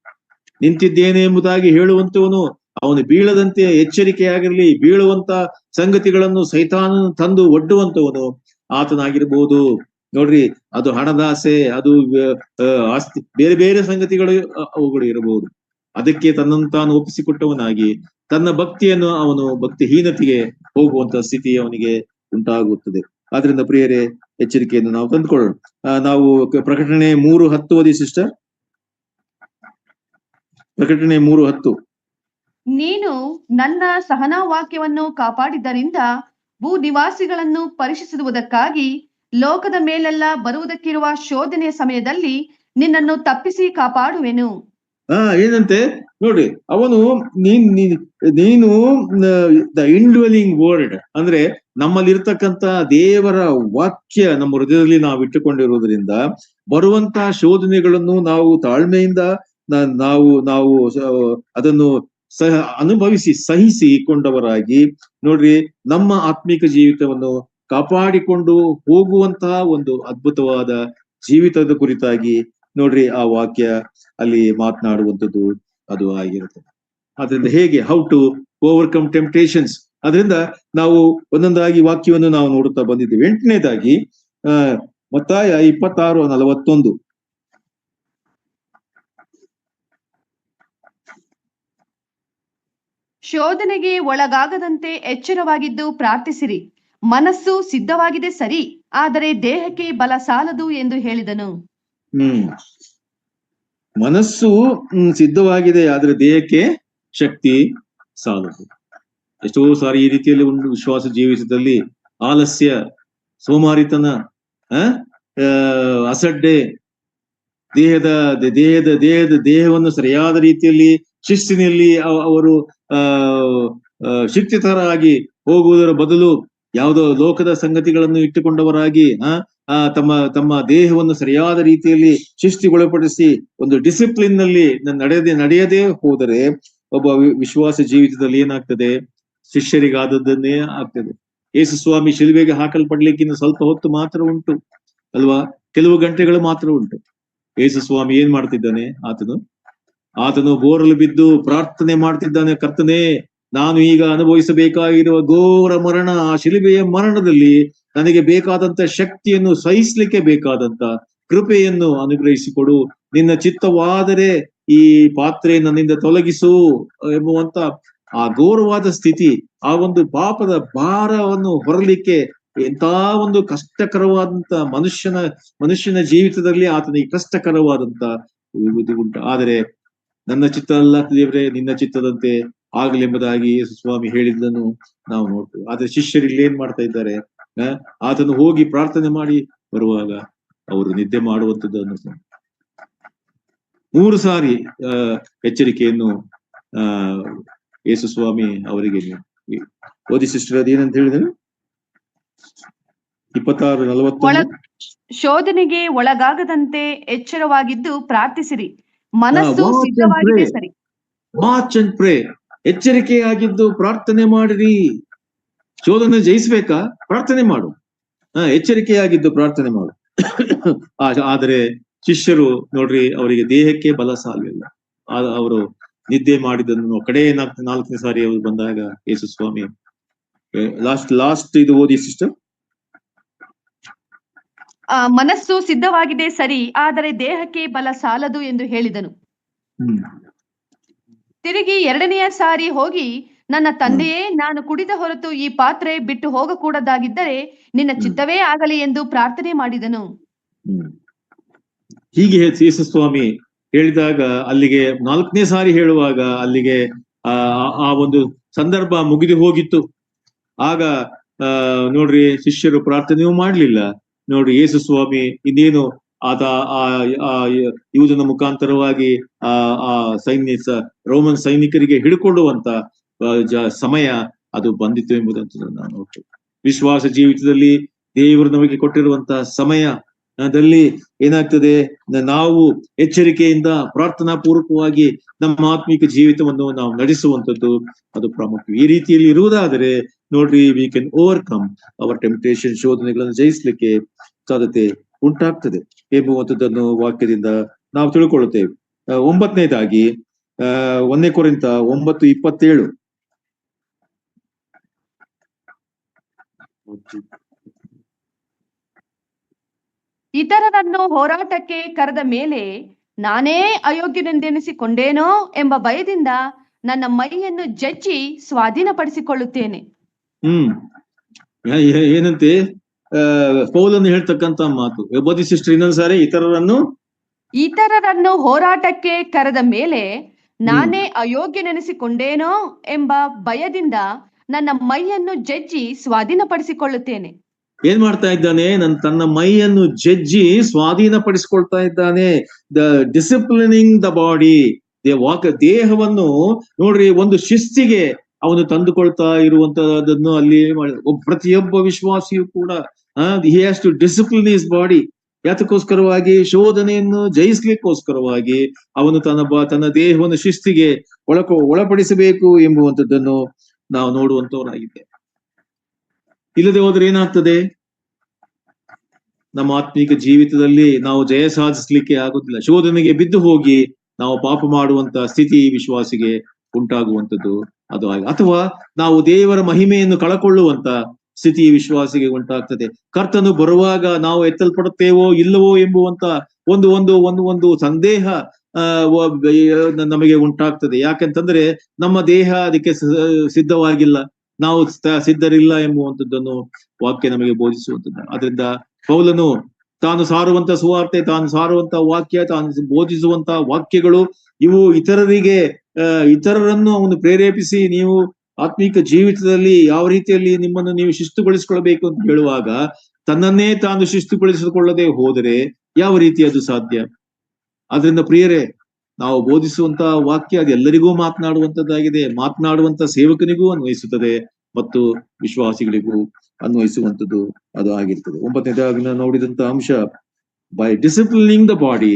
ನಿಂತಿದ್ದೇನೆ ಎಂಬುದಾಗಿ ಹೇಳುವಂತವನು ಅವನು ಬೀಳದಂತೆ ಎಚ್ಚರಿಕೆಯಾಗಿರಲಿ. ಬೀಳುವಂತ ಸಂಗತಿಗಳನ್ನು ಸೈತಾನ ತಂದು ಒಡ್ಡುವಂತವನು ಆತನಾಗಿರ್ಬೋದು. ನೋಡ್ರಿ, ಅದು ಹಣದಾಸೆ, ಅದು ಆಸ್ತಿ, ಬೇರೆ ಬೇರೆ ಸಂಗತಿಗಳು ಅವುಗಳು ಇರಬಹುದು. ಅದಕ್ಕೆ ತನ್ನನ್ನು ತಾನು ಒಪ್ಪಿಸಿಕೊಟ್ಟವನಾಗಿ ತನ್ನ ಭಕ್ತಿಯನ್ನು ಅವನು ಭಕ್ತಿಹೀನತೆಗೆ ಹೋಗುವಂತ ಸ್ಥಿತಿ ಅವನಿಗೆ ಉಂಟಾಗುತ್ತದೆ. ಆದ್ರಿಂದ ಪ್ರಿಯರೇ, ಎಚ್ಚರಿಕೆಯನ್ನು ನಾವು ತಂದುಕೊಳ್ಳೋಣ. ನಾವು ಪ್ರಕಟಣೆ 3:10 ಓದಿ ಸಿಸ್ಟರ್. ಪ್ರಕಟಣೆ 3:10. ನೀನು ನನ್ನ ಸಹನಾ ವಾಕ್ಯವನ್ನು ಕಾಪಾಡಿದ್ದರಿಂದ ಭೂ ನಿವಾಸಿಗಳನ್ನು ಪರೀಕ್ಷಿಸುವುದಕ್ಕಾಗಿ ಲೋಕದ ಮೇಲೆಲ್ಲ ಬರುವುದಕ್ಕಿರುವ ಶೋಧನೆಯ ಸಮಯದಲ್ಲಿ ನಿನ್ನನ್ನು ತಪ್ಪಿಸಿ ಕಾಪಾಡುವೆನು. ಏನಂತೆ ನೋಡ್ರಿ, ಅವನು ನೀನು ದ ಇಂಡ್ವೆಲಿಂಗ್ ವರ್ಡ್ ಅಂದ್ರೆ ನಮ್ಮಲ್ಲಿರ್ತಕ್ಕಂಥ ದೇವರ ವಾಕ್ಯ ನಮ್ಮ ಹೃದಯದಲ್ಲಿ ನಾವು ಇಟ್ಟುಕೊಂಡಿರುವುದರಿಂದ ಬರುವಂತ ಶೋಧನೆಗಳನ್ನು ನಾವು ತಾಳ್ಮೆಯಿಂದ ನಾವು ಅದನ್ನು ಅನುಭವಿಸಿ ಸಹಿಸಿಕೊಂಡವರಾಗಿ ನೋಡ್ರಿ, ನಮ್ಮ ಆತ್ಮಿಕ ಜೀವಿತವನ್ನು ಕಾಪಾಡಿಕೊಂಡು ಹೋಗುವಂತಹ ಒಂದು ಅದ್ಭುತವಾದ ಜೀವಿತದ ಕುರಿತಾಗಿ ನೋಡ್ರಿ ಆ ವಾಕ್ಯ ಅಲ್ಲಿ ಮಾತನಾಡುವಂಥದ್ದು ಅದು ಆಗಿರುತ್ತದೆ. ಆದ್ರಿಂದ ಹೇಗೆ ಹೌ ಟು ಓವರ್ಕಮ್ ಟೆಂಪ್ಟೇಷನ್ಸ್, ಅದರಿಂದ ನಾವು ಒಂದೊಂದಾಗಿ ವಾಕ್ಯವನ್ನು ನಾವು ನೋಡುತ್ತಾ ಬಂದಿದ್ದೇವೆ. 8ನೇದಾಗಿ ಮತ್ತಾಯ 26:41. ಶೋಧನೆಗೆ ಒಳಗಾಗದಂತೆ ಎಚ್ಚರವಾಗಿದ್ದು ಪ್ರಾರ್ಥಿಸಿರಿ. ಮನಸ್ಸು ಸಿದ್ಧವಾಗಿದೆ ಸರಿ, ಆದರೆ ದೇಹಕ್ಕೆ ಬಲ ಸಾಲದು ಎಂದು ಹೇಳಿದನು. ಮನಸ್ಸು ಸಿದ್ಧವಾಗಿದೆ, ಆದ್ರೆ ದೇಹಕ್ಕೆ ಶಕ್ತಿ ಸಾಲದು. ಎಷ್ಟೋ ಸಾರಿ ಈ ರೀತಿಯಲ್ಲಿ ಒಂದು ವಿಶ್ವಾಸ ಜೀವಿತದಲ್ಲಿ ಆಲಸ್ಯ, ಸೋಮಾರಿತನ, ಅಸಡ್ಡೆ, ದೇಹವನ್ನು ಸರಿಯಾದ ರೀತಿಯಲ್ಲಿ ಶಿಸ್ತಿನಲ್ಲಿ ಅವರು ಶಿಕ್ಷಿತರಾಗಿ ಹೋಗುವುದರ ಬದಲು ಯಾವುದೋ ಲೋಕದ ಸಂಗತಿಗಳನ್ನು ಇಟ್ಟುಕೊಂಡವರಾಗಿ ತಮ್ಮ ದೇಹವನ್ನು ಸರಿಯಾದ ರೀತಿಯಲ್ಲಿ ಶಿಸ್ತಿಗೊಳಪಡಿಸಿ ಒಂದು ಡಿಸಿಪ್ಲಿನ್ ನಲ್ಲಿ ನಡೆಯದೇ ಹೋದರೆ ಒಬ್ಬ ವಿಶ್ವಾಸ ಜೀವಿತದಲ್ಲಿ ಏನಾಗ್ತದೆ? ಶಿಷ್ಯರಿಗಾದದ್ದನ್ನೇ ಆಗ್ತದೆ. ಯೇಸು ಸ್ವಾಮಿ ಶಿಲುಬೆಗೆ ಹಾಕಲ್ಪಡ್ಲಿಕ್ಕಿಂತ ಸ್ವಲ್ಪ ಹೊತ್ತು ಮಾತ್ರ ಉಂಟು ಅಲ್ವಾ, ಕೆಲವು ಗಂಟೆಗಳು ಮಾತ್ರ ಉಂಟು. ಯೇಸು ಸ್ವಾಮಿ ಏನ್ ಮಾಡ್ತಿದ್ದಾನೆ? ಆತನು ಬೋರಲು ಬಿದ್ದು ಪ್ರಾರ್ಥನೆ ಮಾಡ್ತಿದ್ದಾನೆ, ಕರ್ತನೇ, ನಾನು ಈಗ ಅನುಭವಿಸಬೇಕಾಗಿರುವ ಘೋರ ಮರಣ, ಆ ಶಿಲುಬೆಯ ಮರಣದಲ್ಲಿ ನನಗೆ ಬೇಕಾದಂತ ಶಕ್ತಿಯನ್ನು ಸಹಿಸ್ಲಿಕ್ಕೆ ಬೇಕಾದಂತ ಕೃಪೆಯನ್ನು ಅನುಗ್ರಹಿಸಿಕೊಡು. ನಿನ್ನ ಚಿತ್ತವಾದರೆ ಈ ಪಾತ್ರೆ ನನ್ನಿಂದ ತೊಲಗಿಸು ಎಂಬುವಂತ ಆ ಘೋರವಾದ ಸ್ಥಿತಿ, ಆ ಒಂದು ಪಾಪದ ಭಾರವನ್ನು ಹೊರಲಿಕ್ಕೆ ಎಂತ ಒಂದು ಕಷ್ಟಕರವಾದಂತ ಮನುಷ್ಯನ ಜೀವಿತದಲ್ಲಿ ಆತನಿಗೆ ಕಷ್ಟಕರವಾದಂತ ಇದು ಉಂಟು. ಆದರೆ ನನ್ನ ಚಿತ್ತ ಅಲ್ಲ ದೇವರೇ, ನಿನ್ನ ಚಿತ್ತದಂತೆ ಆಗಲೆಂಬುದಾಗಿ ಯೇಸು ಸ್ವಾಮಿ ಹೇಳಿದ್ದನ್ನು ನಾವು ನೋಡ್ತೇವೆ. ಆದ್ರೆ ಶಿಷ್ಯರು ಇಲ್ಲಿ ಏನ್ ಮಾಡ್ತಾ ಇದ್ದಾರೆ? ಆತನು ಹೋಗಿ ಪ್ರಾರ್ಥನೆ ಮಾಡಿ ಬರುವಾಗ ಅವರು ನಿದ್ದೆ ಮಾಡುವಂಥದ್ದನ್ನು 3 ಸಾರಿ ಎಚ್ಚರಿಕೆಯನ್ನು ಯೇಸು ಸ್ವಾಮಿ ಅವರಿಗೆ ಓದಿ ಸಿಸ್ಟರ್, ಅದೇನಂತ ಹೇಳಿದನು? 26:41. ಶೋಧನೆಗೆ ಒಳಗಾಗದಂತೆ ಎಚ್ಚರವಾಗಿದ್ದು ಪ್ರಾರ್ಥಿಸಿರಿ, ಮನಸ್ಸು ಸಿದ್ಧವಾಗಿದೆ ಸರಿ. Watch and pray. ಎಚ್ಚರಿಕೆಯಾಗಿದ್ದು ಪ್ರಾರ್ಥನೆ ಮಾಡಿರಿ. ಶೋಧನೆ ಜಯಿಸ್ಬೇಕಾ? ಪ್ರಾರ್ಥನೆ ಮಾಡು. ಎಚ್ಚರಿಕೆಯಾಗಿದ್ದು ಪ್ರಾರ್ಥನೆ ಮಾಡು. ಆದರೆ ಶಿಷ್ಯರು ನೋಡ್ರಿ, ಅವರಿಗೆ ದೇಹಕ್ಕೆ ಬಲ ಸಾಲಿಲ್ಲ. ಅವರು ನಿದ್ದೆ ಮಾಡಿದ್ದನ್ನು ಕಡೆ 4ನೇ ಸಾರಿ ಅವರು ಬಂದಾಗ ಯೇಸು ಸ್ವಾಮಿ ಲಾಸ್ಟ್ ಇದು ಓದಿ ಸಿಸ್ಟರ್. ಮನಸ್ಸು ಸಿದ್ಧವಾಗಿದೆ ಸರಿ, ಆದರೆ ದೇಹಕ್ಕೆ ಬಲ ಸಾಲದು ಎಂದು ಹೇಳಿದನು. ತಿರುಗಿ 2ನೆಯ ಸಾರಿ ಹೋಗಿ, ನನ್ನ ತಂದೆಯೇ, ನಾನು ಕುಡಿದ ಹೊರತು ಈ ಪಾತ್ರೆ ಬಿಟ್ಟು ಹೋಗಕೂಡದಾಗಿದ್ದರೆ ನಿನ್ನ ಚಿತ್ತವೇ ಆಗಲಿ ಎಂದು ಪ್ರಾರ್ಥನೆ ಮಾಡಿದನು. ಹೀಗೆ ಯೇಸು ಸ್ವಾಮಿ ಹೇಳಿದಾಗ ಅಲ್ಲಿಗೆ 4ನೇ ಸಾರಿ ಹೇಳುವಾಗ ಅಲ್ಲಿಗೆ ಆ ಒಂದು ಸಂದರ್ಭ ಮುಗಿದು ಹೋಗಿತ್ತು. ಆಗ ನೋಡ್ರಿ, ಶಿಷ್ಯರು ಪ್ರಾರ್ಥನೆಯೂ ಮಾಡ್ಲಿಲ್ಲ. ನೋಡ್ರಿ, ಯೇಸು ಸ್ವಾಮಿ ಇನ್ನೇನು ಆತ ಯೂದನ ಮುಖಾಂತರವಾಗಿ ರೋಮನ್ ಸೈನಿಕರಿಗೆ ಹಿಡ್ಕೊಳ್ಳುವಂತ ಸಮಯ ಅದು ಬಂದಿತ್ತು ಎಂಬುದಂತ ನಾವು ನೋಡ್ತೇವೆ. ವಿಶ್ವಾಸ ಜೀವಿತದಲ್ಲಿ ದೇವರು ನಮಗೆ ಕೊಟ್ಟಿರುವಂತಹ ಸಮಯದಲ್ಲಿ ಏನಾಗ್ತದೆ? ನಾವು ಎಚ್ಚರಿಕೆಯಿಂದ ಪ್ರಾರ್ಥನಾ ಪೂರ್ವಕವಾಗಿ ನಮ್ಮ ಆತ್ಮಿಕ ಜೀವಿತವನ್ನು ನಾವು ನಡೆಸುವಂಥದ್ದು ಅದು ಪ್ರಾಮುಖ್ಯ. ಈ ರೀತಿಯಲ್ಲಿ ಇರುವುದಾದರೆ ನೋಡ್ರಿ, we can overcome our temptation. ಶೋಧನೆಗಳನ್ನು ಜಯಿಸ್ಲಿಕ್ಕೆ ಸಾಧ್ಯತೆ ಉಂಟಾಗ್ತದೆ ಎಂಬುವಂಥದ್ದನ್ನು ವಾಕ್ಯದಿಂದ ನಾವು ತಿಳ್ಕೊಳ್ಳುತ್ತೇವೆ. 9ನೇದಾಗಿ 1 ಕೊರಿಂಥ 9:27. ಇತರರನ್ನು ಹೋರಾಟಕ್ಕೆ ಕರೆದ ಮೇಲೆ ನಾನೇ ಅಯೋಗ್ಯನೆಂದೆನಿಸಿಕೊಂಡೇನೋ ಎಂಬ ಭಯದಿಂದ ನನ್ನ ಮೈಯನ್ನು ಜಜ್ಜಿ ಸ್ವಾಧೀನಪಡಿಸಿಕೊಳ್ಳುತ್ತೇನೆ. ಏನಂತೆ ಪೌಲನ್ನು ಹೇಳ್ತಕ್ಕಂತ ಮಾತು ಓದಿ ಸಿಸ್ಟರ್ ಇನ್ನೊಂದ್ಸಾರಿ. ಇತರರನ್ನು ಹೋರಾಟಕ್ಕೆ ಕರೆದ ಮೇಲೆ ನಾನೇ ಅಯೋಗ್ಯನೆನಿಸಿಕೊಂಡೇನೋ ಎಂಬ ಭಯದಿಂದ ನನ್ನ ಮೈಯನ್ನು ಜಜ್ಜಿ ಸ್ವಾಧೀನಪಡಿಸಿಕೊಳ್ಳುತ್ತೇನೆ. ಏನ್ ಮಾಡ್ತಾ ಇದ್ದಾನೆ? ತನ್ನ ಮೈಯನ್ನು ಜಜ್ಜಿ ಸ್ವಾಧೀನಪಡಿಸಿಕೊಳ್ತಾ ಇದ್ದಾನೆ. The disciplining the body. ದೇಹವನ್ನು ನೋಡ್ರಿ, ಒಂದು ಶಿಸ್ತಿಗೆ ಅವನು ತಂದುಕೊಳ್ತಾ ಇರುವಂತದನ್ನು ಅಲ್ಲಿ ಪ್ರತಿಯೊಬ್ಬ ವಿಶ್ವಾಸಿಯು ಕೂಡ he has to discipline his body. ಯಾತಕ್ಕೋಸ್ಕರವಾಗಿ? ಶೋಧನೆಯನ್ನು ಜಯಿಸ್ಲಿಕ್ಕೋಸ್ಕರವಾಗಿ ಅವನು ತನ್ನ ದೇಹವನ್ನು ಶಿಸ್ತಿಗೆ ಒಳಪಡಿಸಬೇಕು ಎಂಬುವಂಥದ್ದನ್ನು ನಾವು ನೋಡುವಂತವರಾಗಿದ್ದೇವೆ. ಇಲ್ಲದೆ ಹೋದ್ರೆ ಏನಾಗ್ತದೆ? ನಮ್ಮ ಆತ್ಮೀಕ ಜೀವಿತದಲ್ಲಿ ನಾವು ಜಯ ಸಾಧಿಸ್ಲಿಕ್ಕೆ ಆಗುದಿಲ್ಲ. ಶೋಧನೆಗೆ ಬಿದ್ದು ಹೋಗಿ ನಾವು ಪಾಪ ಮಾಡುವಂತ ಸ್ಥಿತಿ ವಿಶ್ವಾಸಿಗೆ ಉಂಟಾಗುವಂಥದ್ದು ಅದು ಆಗಿ, ಅಥವಾ ನಾವು ದೇವರ ಮಹಿಮೆಯನ್ನು ಕಳಕೊಳ್ಳುವಂತ ಸ್ಥಿತಿ ವಿಶ್ವಾಸಿಗೆ ಉಂಟಾಗ್ತದೆ. ಕರ್ತನು ಬರುವಾಗ ನಾವು ಎತ್ತಲ್ಪಡುತ್ತೇವೋ ಇಲ್ಲವೋ ಎಂಬುವಂತ ಒಂದು ಸಂದೇಹ ನಮಗೆ ಉಂಟಾಗ್ತದೆ. ಯಾಕಂತಂದ್ರೆ ನಮ್ಮ ದೇಹ ಅದಕ್ಕೆ ಸಿದ್ಧವಾಗಿಲ್ಲ, ನಾವು ಸಿದ್ಧರಿಲ್ಲ ಎಂಬುವಂಥದ್ದನ್ನು ವಾಕ್ಯ ನಮಗೆ ಬೋಧಿಸುವಂಥದ್ದು. ಅದರಿಂದ ಪೌಲನು ತಾನು ಸಾರುವಂತ ಸುವಾರ್ತೆ, ತಾನು ಸಾರುವಂತ ವಾಕ್ಯ, ತಾನು ಬೋಧಿಸುವಂತ ವಾಕ್ಯಗಳು ಇವು ಇತರರನ್ನು ಅವನು ಪ್ರೇರೇಪಿಸಿ ನೀವು ಆತ್ಮಿಕ ಜೀವಿತದಲ್ಲಿ ಯಾವ ರೀತಿಯಲ್ಲಿ ನಿಮ್ಮನ್ನು ನೀವು ಶಿಸ್ತುಗೊಳಿಸಿಕೊಳ್ಬೇಕು ಅಂತ ಹೇಳುವಾಗ ತನ್ನನ್ನೇ ತಾನು ಶಿಸ್ತುಗೊಳಿಸಿಕೊಳ್ಳದೆ ಹೋದರೆ ಯಾವ ರೀತಿ ಅದು ಸಾಧ್ಯ? ಆದ್ರಿಂದ ಪ್ರಿಯರೇ, ನಾವು ಬೋಧಿಸುವಂತ ವಾಕ್ಯ ಅದು ಎಲ್ಲರಿಗೂ ಮಾತನಾಡುವಂತದ್ದಾಗಿದೆ, ಮಾತನಾಡುವಂತ ಸೇವಕನಿಗೂ ಅನ್ವಯಿಸುತ್ತದೆ ಮತ್ತು ವಿಶ್ವಾಸಿಗಳಿಗೂ ಅನ್ವಯಿಸುವಂಥದ್ದು ಅದು ಆಗಿರ್ತದೆ. 9ನೇದಾಗಿ ನಾವು ನೋಡಿದಂತ ಅಂಶ, by disciplining the body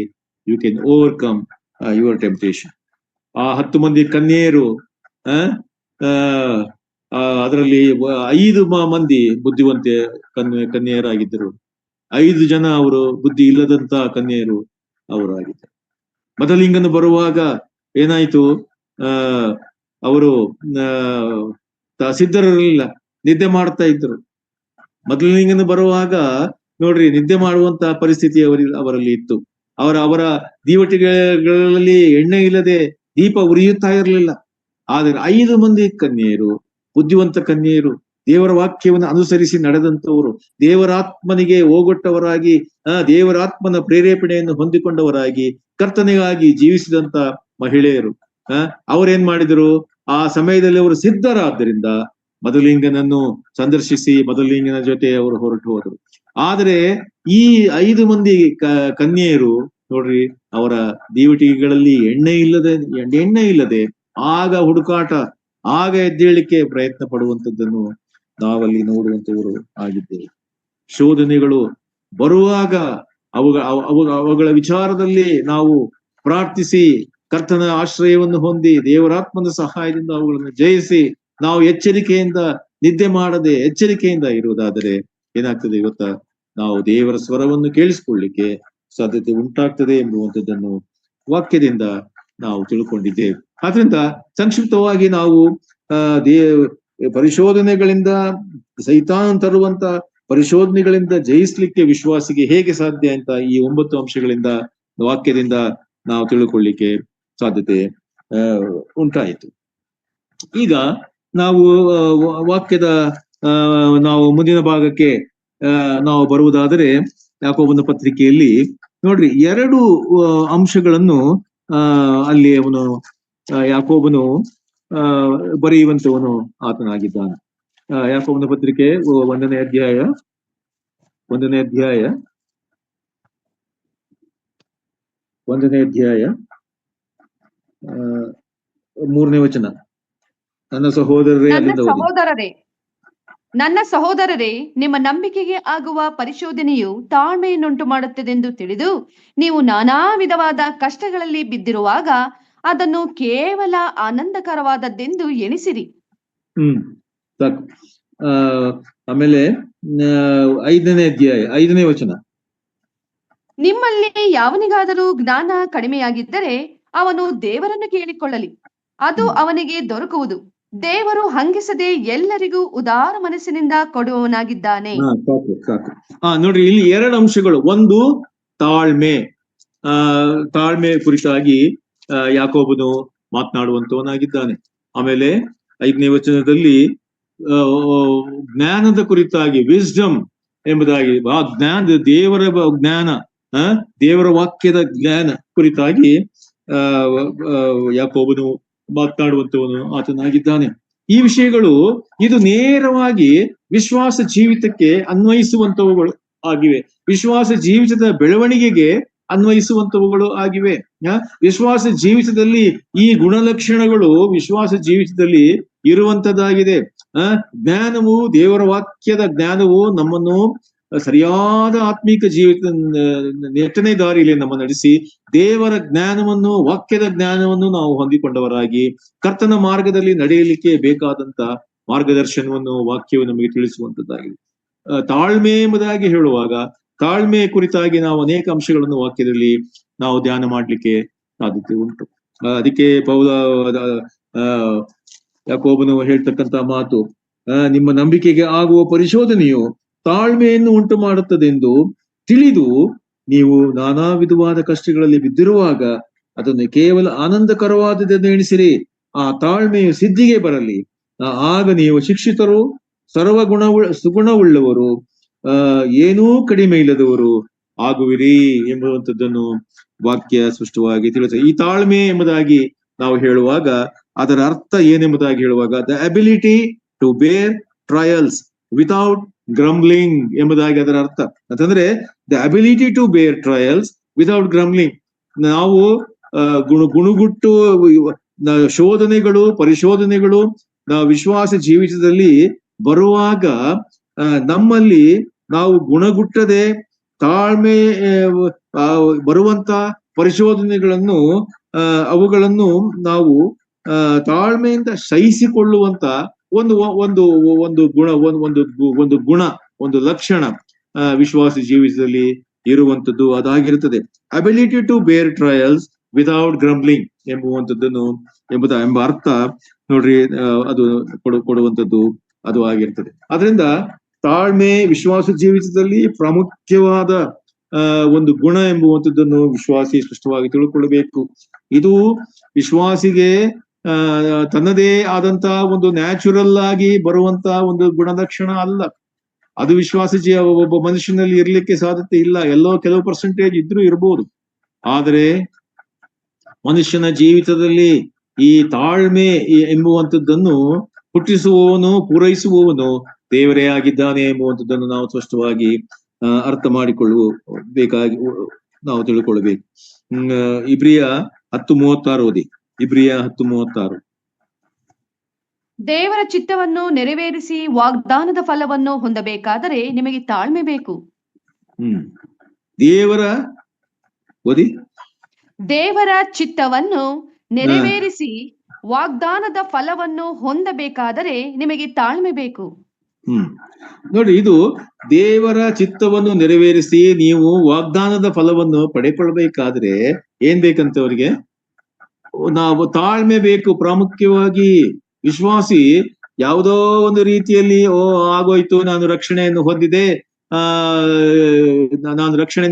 you can overcome your temptation. ಆ 10 ಮಂದಿ ಕನ್ಯೆಯರು ಅದರಲ್ಲಿ 5 ಮಂದಿ ಬುದ್ಧಿವಂತೆ ಕನ್ಯೆಯರಾಗಿದ್ದರು, 5 ಜನ ಅವರು ಬುದ್ಧಿ ಇಲ್ಲದಂತ ಕನ್ಯೆಯರು ಅವರಾಗಿದ್ದರು. ಮೊದಲಿಂಗನು ಬರುವಾಗ ಏನಾಯ್ತು? ಅವರು ಸಿದ್ಧರಿರಲಿಲ್ಲ, ನಿದ್ದೆ ಮಾಡ್ತಾ ಇದ್ರು. ಮೊದಲಿಂಗನು ಬರುವಾಗ ನೋಡ್ರಿ, ನಿದ್ದೆ ಮಾಡುವಂತ ಪರಿಸ್ಥಿತಿ ಅವರಲ್ಲಿ ಇತ್ತು. ಅವರ ದೀವಟಿಗಳಲ್ಲಿ ಎಣ್ಣೆ ಇಲ್ಲದೆ ದೀಪ ಉರಿಯುತ್ತಾ ಇರಲಿಲ್ಲ. ಆದರೆ 5 ಮಂದಿ ಕನ್ಯೆಯರು, ಬುದ್ಧಿವಂತ ಕನ್ಯೆಯರು, ದೇವರ ವಾಕ್ಯವನ್ನು ಅನುಸರಿಸಿ ನಡೆದಂತವರು, ದೇವರಾತ್ಮನಿಗೆ ಹೋಗೊಟ್ಟವರಾಗಿ, ದೇವರಾತ್ಮನ ಪ್ರೇರೇಪಣೆಯನ್ನು ಹೊಂದಿಕೊಂಡವರಾಗಿ ಕರ್ತನೆಗಾಗಿ ಜೀವಿಸಿದಂತ ಮಹಿಳೆಯರು. ಅವರೇನ್ ಮಾಡಿದರು? ಆ ಸಮಯದಲ್ಲಿ ಅವರು ಸಿದ್ಧರಾದ್ದರಿಂದ ಮೊದಲಿಂಗನನ್ನು ಸಂದರ್ಶಿಸಿ ಮೊದಲಿಂಗನ ಜೊತೆ ಅವರು ಹೊರಟು ಹೋದರು. ಆದರೆ ಈ 5 ಮಂದಿ ಕನ್ಯೆಯರು ನೋಡ್ರಿ, ಅವರ ದೀವಟಿಗಳಲ್ಲಿ ಎಣ್ಣೆ ಇಲ್ಲದೆ ಆಗ ಹುಡುಕಾಟ, ಆಗ ಎದ್ದೇಳಿಕೆ ಪ್ರಯತ್ನ ಪಡುವಂಥದ್ದನ್ನು ನಾವಲ್ಲಿ ನೋಡುವಂತವರು ಆಗಿದ್ದೇವೆ. ಶೋಧನೆಗಳು ಬರುವಾಗ ಅವುಗಳ ವಿಚಾರದಲ್ಲಿ ನಾವು ಪ್ರಾರ್ಥಿಸಿ ಕರ್ತನ ಆಶ್ರಯವನ್ನು ಹೊಂದಿ ದೇವರಾತ್ಮನ ಸಹಾಯದಿಂದ ಅವುಗಳನ್ನು ಜಯಿಸಿ ನಾವು ಎಚ್ಚರಿಕೆಯಿಂದ ನಿದ್ದೆ ಮಾಡದೆ ಎಚ್ಚರಿಕೆಯಿಂದ ಇರುವುದಾದರೆ ಏನಾಗ್ತದೆ ಗೊತ್ತಾ? ನಾವು ದೇವರ ಸ್ವರವನ್ನು ಕೇಳಿಸಿಕೊಳ್ಳಿಕ್ಕೆ ಸಾಧ್ಯತೆ ಉಂಟಾಗ್ತದೆ ಎಂಬುವಂಥದ್ದನ್ನು ವಾಕ್ಯದಿಂದ ನಾವು ತಿಳ್ಕೊಂಡಿದ್ದೇವೆ. ಆದ್ರಿಂದ ಸಂಕ್ಷಿಪ್ತವಾಗಿ ನಾವು ಪರಿಶೋಧನೆಗಳಿಂದ, ಸೈತಾನ್ ತರುವಂತ ಪರಿಶೋಧನೆಗಳಿಂದ ಜಯಿಸ್ಲಿಕ್ಕೆ ವಿಶ್ವಾಸಿಗೆ ಹೇಗೆ ಸಾಧ್ಯ ಅಂತ ಈ 9 ಅಂಶಗಳಿಂದ, ವಾಕ್ಯದಿಂದ ನಾವು ತಿಳ್ಕೊಳ್ಳಿಕ್ಕೆ ಸಾಧ್ಯತೆ ಉಂಟಾಯಿತು. ಈಗ ನಾವು ವಾಕ್ಯದ ನಾವು ಮುಂದಿನ ಭಾಗಕ್ಕೆ ನಾವು ಬರುವುದಾದರೆ, ಯಾಕೋಬನ ಪತ್ರಿಕೆಯಲ್ಲಿ ನೋಡ್ರಿ 2 ಅಂಶಗಳನ್ನು ಅಲ್ಲಿ ಯಾಕೋಬನು ಬರೆಯುವಂತವನು ಆತನಾಗಿದ್ದಾನೆ. ಯಾಕೋಬನ ಪತ್ರಿಕೆ 1ನೇ ಅಧ್ಯಾಯ 3ನೇ ವಚನ, ನನ್ನ ಸಹೋದರರೇ, ನಿಮ್ಮ ನಂಬಿಕೆಗೆ ಆಗುವ ಪರಿಶೋಧನೆಯು ತಾಳ್ಮೆಯನ್ನುಂಟು ಮಾಡುತ್ತದೆಂದು ತಿಳಿದು ನೀವು ನಾನಾ ವಿಧವಾದ ಕಷ್ಟಗಳಲ್ಲಿ ಬಿದ್ದಿರುವಾಗ ಅದನ್ನು ಕೇವಲ ಆನಂದಕರವಾದದ್ದೆಂದು ಎಣಿಸಿರಿ. ಸಾಕು. ಆಮೇಲೆ 5ನೇ ಅಧ್ಯಾಯ 5ನೇ ವಚನ, ನಿಮ್ಮಲ್ಲಿ ಯಾವನಿಗಾದರೂ ಜ್ಞಾನ ಕಡಿಮೆಯಾಗಿದ್ದರೆ ಅವನು ದೇವರನ್ನು ಕೇಳಿಕೊಳ್ಳಲಿ, ಅದು ಅವನಿಗೆ ದೊರಕುವುದು. ದೇವರು ಹಂಗಿಸದೆ ಎಲ್ಲರಿಗೂ ಉದಾರ ಮನಸ್ಸಿನಿಂದ ಕೊಡುವವನಾಗಿದ್ದಾನೆ. ಸಾಕು. ನೋಡ್ರಿ, ಇಲ್ಲಿ 2 ಅಂಶಗಳು. ಒಂದು ತಾಳ್ಮೆ ಕುರಿತಾಗಿ ಯಾಕೋಬನು ಮಾತನಾಡುವಂತವನಾಗಿದ್ದಾನೆ. ಆಮೇಲೆ 5ನೇ ವಚನದಲ್ಲಿ ಜ್ಞಾನದ ಕುರಿತಾಗಿ, ವಿಸ್ಡಮ್ ಎಂಬುದಾಗಿ, ಆ ದೇವರ ಜ್ಞಾನ, ದೇವರ ವಾಕ್ಯದ ಜ್ಞಾನ ಕುರಿತಾಗಿ ಯಾಕೋಬನು ಮಾತನಾಡುವಂತವನು ಆತನಾಗಿದ್ದಾನೆ. ಈ ವಿಷಯಗಳು ಇದು ನೇರವಾಗಿ ವಿಶ್ವಾಸ ಜೀವಿತಕ್ಕೆ ಅನ್ವಯಿಸುವಂತವುಗಳು ಆಗಿವೆ, ವಿಶ್ವಾಸ ಜೀವಿತದ ಬೆಳವಣಿಗೆಗೆ ಅನ್ವಯಿಸುವಂತವುಗಳು ಆಗಿವೆ. ವಿಶ್ವಾಸ ಜೀವಿತದಲ್ಲಿ ಈ ಗುಣಲಕ್ಷಣಗಳು ವಿಶ್ವಾಸ ಜೀವಿತದಲ್ಲಿ ಇರುವಂತದ್ದಾಗಿದೆ. ಜ್ಞಾನವು, ದೇವರ ವಾಕ್ಯದ ಜ್ಞಾನವು ನಮ್ಮನ್ನು ಸರಿಯಾದ ಆತ್ಮೀಕ ಜೀವಿತ ನೆಟ್ಟನೇ ದಾರಿಯಲ್ಲಿ ನಮ್ಮ ನಡೆಸಿ ದೇವರ ಜ್ಞಾನವನ್ನು, ವಾಕ್ಯದ ಜ್ಞಾನವನ್ನು ನಾವು ಹೊಂದಿಕೊಂಡವರಾಗಿ ಕರ್ತನ ಮಾರ್ಗದಲ್ಲಿ ನಡೆಯಲಿಕ್ಕೆ ಬೇಕಾದಂತ ಮಾರ್ಗದರ್ಶನವನ್ನು ವಾಕ್ಯವು ನಮಗೆ ತಿಳಿಸುವಂತದ್ದಾಗಿದೆ. ತಾಳ್ಮೆ ಎಂಬುದಾಗಿ ಹೇಳುವಾಗ ತಾಳ್ಮೆ ಕುರಿತಾಗಿ ನಾವು ಅನೇಕ ಅಂಶಗಳನ್ನು ವಾಕ್ಯದಲ್ಲಿ ನಾವು ಧ್ಯಾನ ಮಾಡ್ಲಿಕ್ಕೆ ಸಾಧ್ಯತೆ ಉಂಟು. ಅದಕ್ಕೆ ಯಾಕೋಬನು ಹೇಳ್ತಕ್ಕಂತ ಮಾತು, ನಿಮ್ಮ ನಂಬಿಕೆಗೆ ಆಗುವ ಪರಿಶೋಧನೆಯು ತಾಳ್ಮೆಯನ್ನು ಉಂಟು ಮಾಡುತ್ತದೆಂದು ತಿಳಿದು ನೀವು ನಾನಾ ವಿಧವಾದ ಕಷ್ಟಗಳಲ್ಲಿ ಬಿದ್ದಿರುವಾಗ ಅದನ್ನು ಕೇವಲ ಆನಂದಕರವಾದದನ್ನು ಎಣಿಸಿರಿ. ಆ ತಾಳ್ಮೆಯು ಸಿದ್ಧಿಗೆ ಬರಲಿ. ಆಗ ನೀವು ಶಿಕ್ಷಿತರು, ಸುಗುಣವುಳ್ಳವರು, ಏನೂ ಕಡಿಮೆ ಇಲ್ಲದವರು ಆಗುವಿರಿ ಎಂಬುವಂಥದ್ದನ್ನು ವಾಕ್ಯ ಸ್ಪಷ್ಟವಾಗಿ ತಿಳಿಸುತ್ತೆ. ಈ ತಾಳ್ಮೆ ಎಂಬುದಾಗಿ ನಾವು ಹೇಳುವಾಗ ಅದರ ಅರ್ಥ ಏನೆಂಬುದಾಗಿ ಹೇಳುವಾಗ the ability to bear trials without grumbling ಎಂಬುದಾಗಿ ಅದರ ಅರ್ಥ. ಅಂತಂದ್ರೆ the ability to bear trials without grumbling. ನಾವು ಗುಣಗುಟ್ಟು ಶೋಧನೆಗಳು, ಪರಿಶೋಧನೆಗಳು ವಿಶ್ವಾಸ ಜೀವಿತದಲ್ಲಿ ಬರುವಾಗ ನಮ್ಮಲ್ಲಿ ನಾವು ಗುಣಗುಟ್ಟದೆ ತಾಳ್ಮೆ ಬರುವಂತ ಪರಿಶೋಧನೆಗಳನ್ನು ಅವುಗಳನ್ನು ನಾವು ತಾಳ್ಮೆಯಿಂದ ಸಹಿಸಿಕೊಳ್ಳುವಂತ ಒಂದು ಒಂದು ಒಂದು ಗುಣ ಒಂದು ಗುಣ, ಒಂದು ಲಕ್ಷಣ ವಿಶ್ವಾಸ ಜೀವಿತದಲ್ಲಿ ಇರುವಂತದ್ದು ಅದಾಗಿರುತ್ತದೆ. Ability to bear trials without grumbling ಎಂಬುವಂಥದ್ದನ್ನು ಎಂಬ ಅರ್ಥ ನೋಡ್ರಿ, ಅದು ಕೊಡುವಂಥದ್ದು ಅದು ಆಗಿರ್ತದೆ. ಅದರಿಂದ ತಾಳ್ಮೆ ವಿಶ್ವಾಸ ಜೀವಿತದಲ್ಲಿ ಪ್ರಾಮುಖ್ಯವಾದ ಒಂದು ಗುಣ ಎಂಬುವಂಥದ್ದನ್ನು ವಿಶ್ವಾಸಿ ಸ್ಪಷ್ಟವಾಗಿ ತಿಳ್ಕೊಳ್ಬೇಕು. ಇದು ವಿಶ್ವಾಸಿಗೆ ತನ್ನದೇ ಆದಂತ ಒಂದು ನ್ಯಾಚುರಲ್ ಆಗಿ ಬರುವಂತ ಒಂದು ಗುಣಲಕ್ಷಣ ಅಲ್ಲ. ಅದು ವಿಶ್ವಾಸ ಒಬ್ಬ ಮನುಷ್ಯನಲ್ಲಿ ಇರ್ಲಿಕ್ಕೆ ಸಾಧ್ಯತೆ ಇಲ್ಲ. ಕೆಲವು ಪರ್ಸೆಂಟೇಜ್ ಇದ್ರೂ ಇರ್ಬೋದು. ಆದರೆ ಮನುಷ್ಯನ ಜೀವಿತದಲ್ಲಿ ಈ ತಾಳ್ಮೆ ಎಂಬುವಂಥದ್ದನ್ನು ಹುಟ್ಟಿಸುವವನು, ಪೂರೈಸುವವನು ದೇವರೇ ಆಗಿದ್ದಾನೆ ಎಂಬುವಂಥದ್ದನ್ನು ನಾವು ಸ್ಪಷ್ಟವಾಗಿ ಅರ್ಥ ಮಾಡಿಕೊಳ್ಳಬೇಕಾಗಿ ನಾವು ತಿಳ್ಕೊಳ್ಬೇಕು. ಇಬ್ರಿಯ 10:36 ಓದಿ. ಇಬ್ರಿಯ 10:36. ದೇವರ ಚಿತ್ತವನ್ನು ನೆರವೇರಿಸಿ ವಾಗ್ದಾನದ ಫಲವನ್ನು ಹೊಂದಬೇಕಾದರೆ ನಿಮಗೆ ತಾಳ್ಮೆ ಬೇಕು. ದೇವರ ಚಿತ್ತವನ್ನು ನೆರವೇರಿಸಿ ವಾಗ್ದಾನದ ಫಲವನ್ನು ಹೊಂದಬೇಕಾದರೆ ನಿಮಗೆ ತಾಳ್ಮೆ ಬೇಕು. ನೋಡಿ, ಇದು ದೇವರ ಚಿತ್ತವನ್ನು ನೆರವೇರಿಸಿ ನೀವು ವಾಗ್ದಾನದ ಫಲವನ್ನು ಪಡೆಕೊಳ್ಳಬೇಕಾದ್ರೆ ಏನ್ ಬೇಕಂತ ಅವ್ರಿಗೆ? ನಾವು ತಾಳ್ಮೆ ಬೇಕು. ಪ್ರಾಮುಖ್ಯವಾಗಿ ವಿಶ್ವಾಸಿ ಯಾವುದೋ ಒಂದು ರೀತಿಯಲ್ಲಿ ಆಗೋಯ್ತು, ನಾನು ರಕ್ಷಣೆಯನ್ನು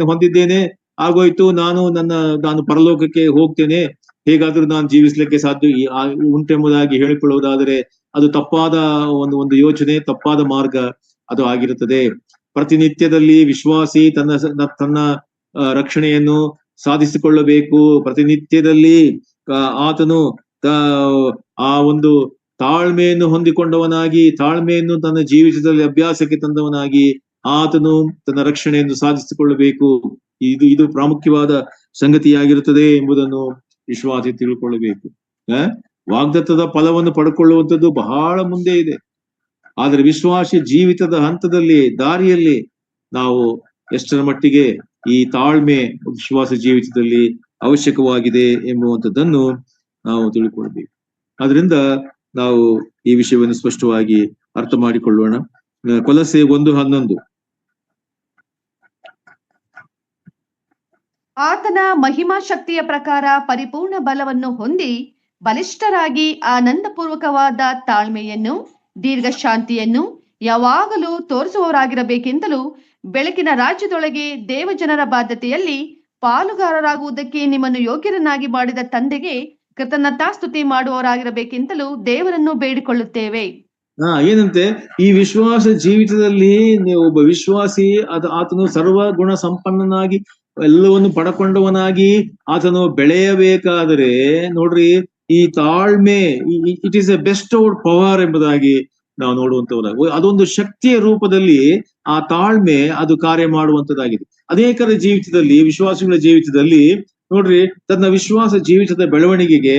ಹೊಂದಿದ್ದೇನೆ, ಆಗೋಯ್ತು, ನಾನು ಪರಲೋಕಕ್ಕೆ ಹೋಗ್ತೇನೆ, ಹೇಗಾದ್ರೂ ನಾನು ಜೀವಿಸ್ಲಿಕ್ಕೆ ಸಾಧ್ಯ ಉಂಟೆಂಬುದಾಗಿ ಹೇಳಿಕೊಳ್ಳುವುದಾದರೆ ಅದು ತಪ್ಪಾದ ಒಂದು ಯೋಚನೆ, ತಪ್ಪಾದ ಮಾರ್ಗ ಅದು ಆಗಿರುತ್ತದೆ. ಪ್ರತಿನಿತ್ಯದಲ್ಲಿ ವಿಶ್ವಾಸಿ ತನ್ನ ರಕ್ಷಣೆಯನ್ನು ಸಾಧಿಸಿಕೊಳ್ಳಬೇಕು. ಪ್ರತಿನಿತ್ಯದಲ್ಲಿ ಆತನು ಆ ಒಂದು ತಾಳ್ಮೆಯನ್ನು ಹೊಂದಿಕೊಂಡವನಾಗಿ, ತಾಳ್ಮೆಯನ್ನು ತನ್ನ ಜೀವಿತದಲ್ಲಿ ಅಭ್ಯಾಸಕ್ಕೆ ತಂದವನಾಗಿ ಆತನು ತನ್ನ ರಕ್ಷಣೆಯನ್ನು ಸಾಧಿಸಿಕೊಳ್ಳಬೇಕು. ಇದು ಪ್ರಾಮುಖ್ಯವಾದ ಸಂಗತಿಯಾಗಿರುತ್ತದೆ ಎಂಬುದನ್ನು ವಿಶ್ವಾಸಿ ತಿಳ್ಕೊಳ್ಳಬೇಕು. ವಾಗ್ದತ್ತದ ಫಲವನ್ನು ಪಡ್ಕೊಳ್ಳುವಂಥದ್ದು ಬಹಳ ಮುಂದೆ ಇದೆ. ಆದ್ರೆ ವಿಶ್ವಾಸಿ ಜೀವಿತದ ಹಂತದಲ್ಲಿ, ದಾರಿಯಲ್ಲಿ ನಾವು ಎಷ್ಟರ ಮಟ್ಟಿಗೆ ಈ ತಾಳ್ಮೆ ವಿಶ್ವಾಸ ಜೀವಿತದಲ್ಲಿ ಅವಶ್ಯಕವಾಗಿದೆ ಎಂಬುವಂಥದ್ದನ್ನು ನಾವು ತಿಳ್ಕೊಳ್ಬೇಕು. ಆದ್ರಿಂದ ನಾವು ಈ ವಿಷಯವನ್ನು ಸ್ಪಷ್ಟವಾಗಿ ಅರ್ಥ ಮಾಡಿಕೊಳ್ಳೋಣ. ಕೊಲಸೆ 1:11. ಆತನ ಮಹಿಮಾ ಶಕ್ತಿಯ ಪ್ರಕಾರ ಪರಿಪೂರ್ಣ ಬಲವನ್ನು ಹೊಂದಿ ಬಲಿಷ್ಠರಾಗಿ ಆನಂದಪೂರ್ವಕವಾದ ತಾಳ್ಮೆಯನ್ನು, ದೀರ್ಘಶಾಂತಿಯನ್ನು ಯಾವಾಗಲೂ ತೋರಿಸುವವರಾಗಿರಬೇಕೆಂತಲೂ ಬೆಳಕಿನ ರಾಜ್ಯದೊಳಗೆ ದೇವಜನರ ಬಾಧ್ಯತೆಯಲ್ಲಿ ಪಾಲುಗಾರರಾಗುವುದಕ್ಕೆ ನಿಮ್ಮನ್ನು ಯೋಗ್ಯರನ್ನಾಗಿ ಮಾಡಿದ ತಂದೆಗೆ ಕೃತಜ್ಞತಾಸ್ತುತಿ ಮಾಡುವವರಾಗಿರಬೇಕೆಂತಲೂ ದೇವರನ್ನು ಬೇಡಿಕೊಳ್ಳುತ್ತೇವೆ. ಏನಂತೆ, ಈ ವಿಶ್ವಾಸ ಜೀವಿತದಲ್ಲಿ ಒಬ್ಬ ವಿಶ್ವಾಸಿ ಆತನು ಸರ್ವ ಗುಣ ಸಂಪನ್ನನಾಗಿ ಎಲ್ಲವನ್ನು ಪಡಕೊಂಡವನಾಗಿ ಆತನು ಬೆಳೆಯಬೇಕಾದರೆ ನೋಡ್ರಿ, ಈ ತಾಳ್ಮೆ it is A best out power ಎಂಬುದಾಗಿ ನಾವು ನೋಡುವಂತವರಾಗ, ಅದೊಂದು ಶಕ್ತಿಯ ರೂಪದಲ್ಲಿ ಆ ತಾಳ್ಮೆ ಅದು ಕಾರ್ಯ ಮಾಡುವಂತದ್ದಾಗಿದೆ. ಅನೇಕರ ಜೀವಿತದಲ್ಲಿ, ವಿಶ್ವಾಸಿಗಳ ಜೀವಿತದಲ್ಲಿ ನೋಡ್ರಿ, ತನ್ನ ವಿಶ್ವಾಸ ಜೀವಿತದ ಬೆಳವಣಿಗೆಗೆ,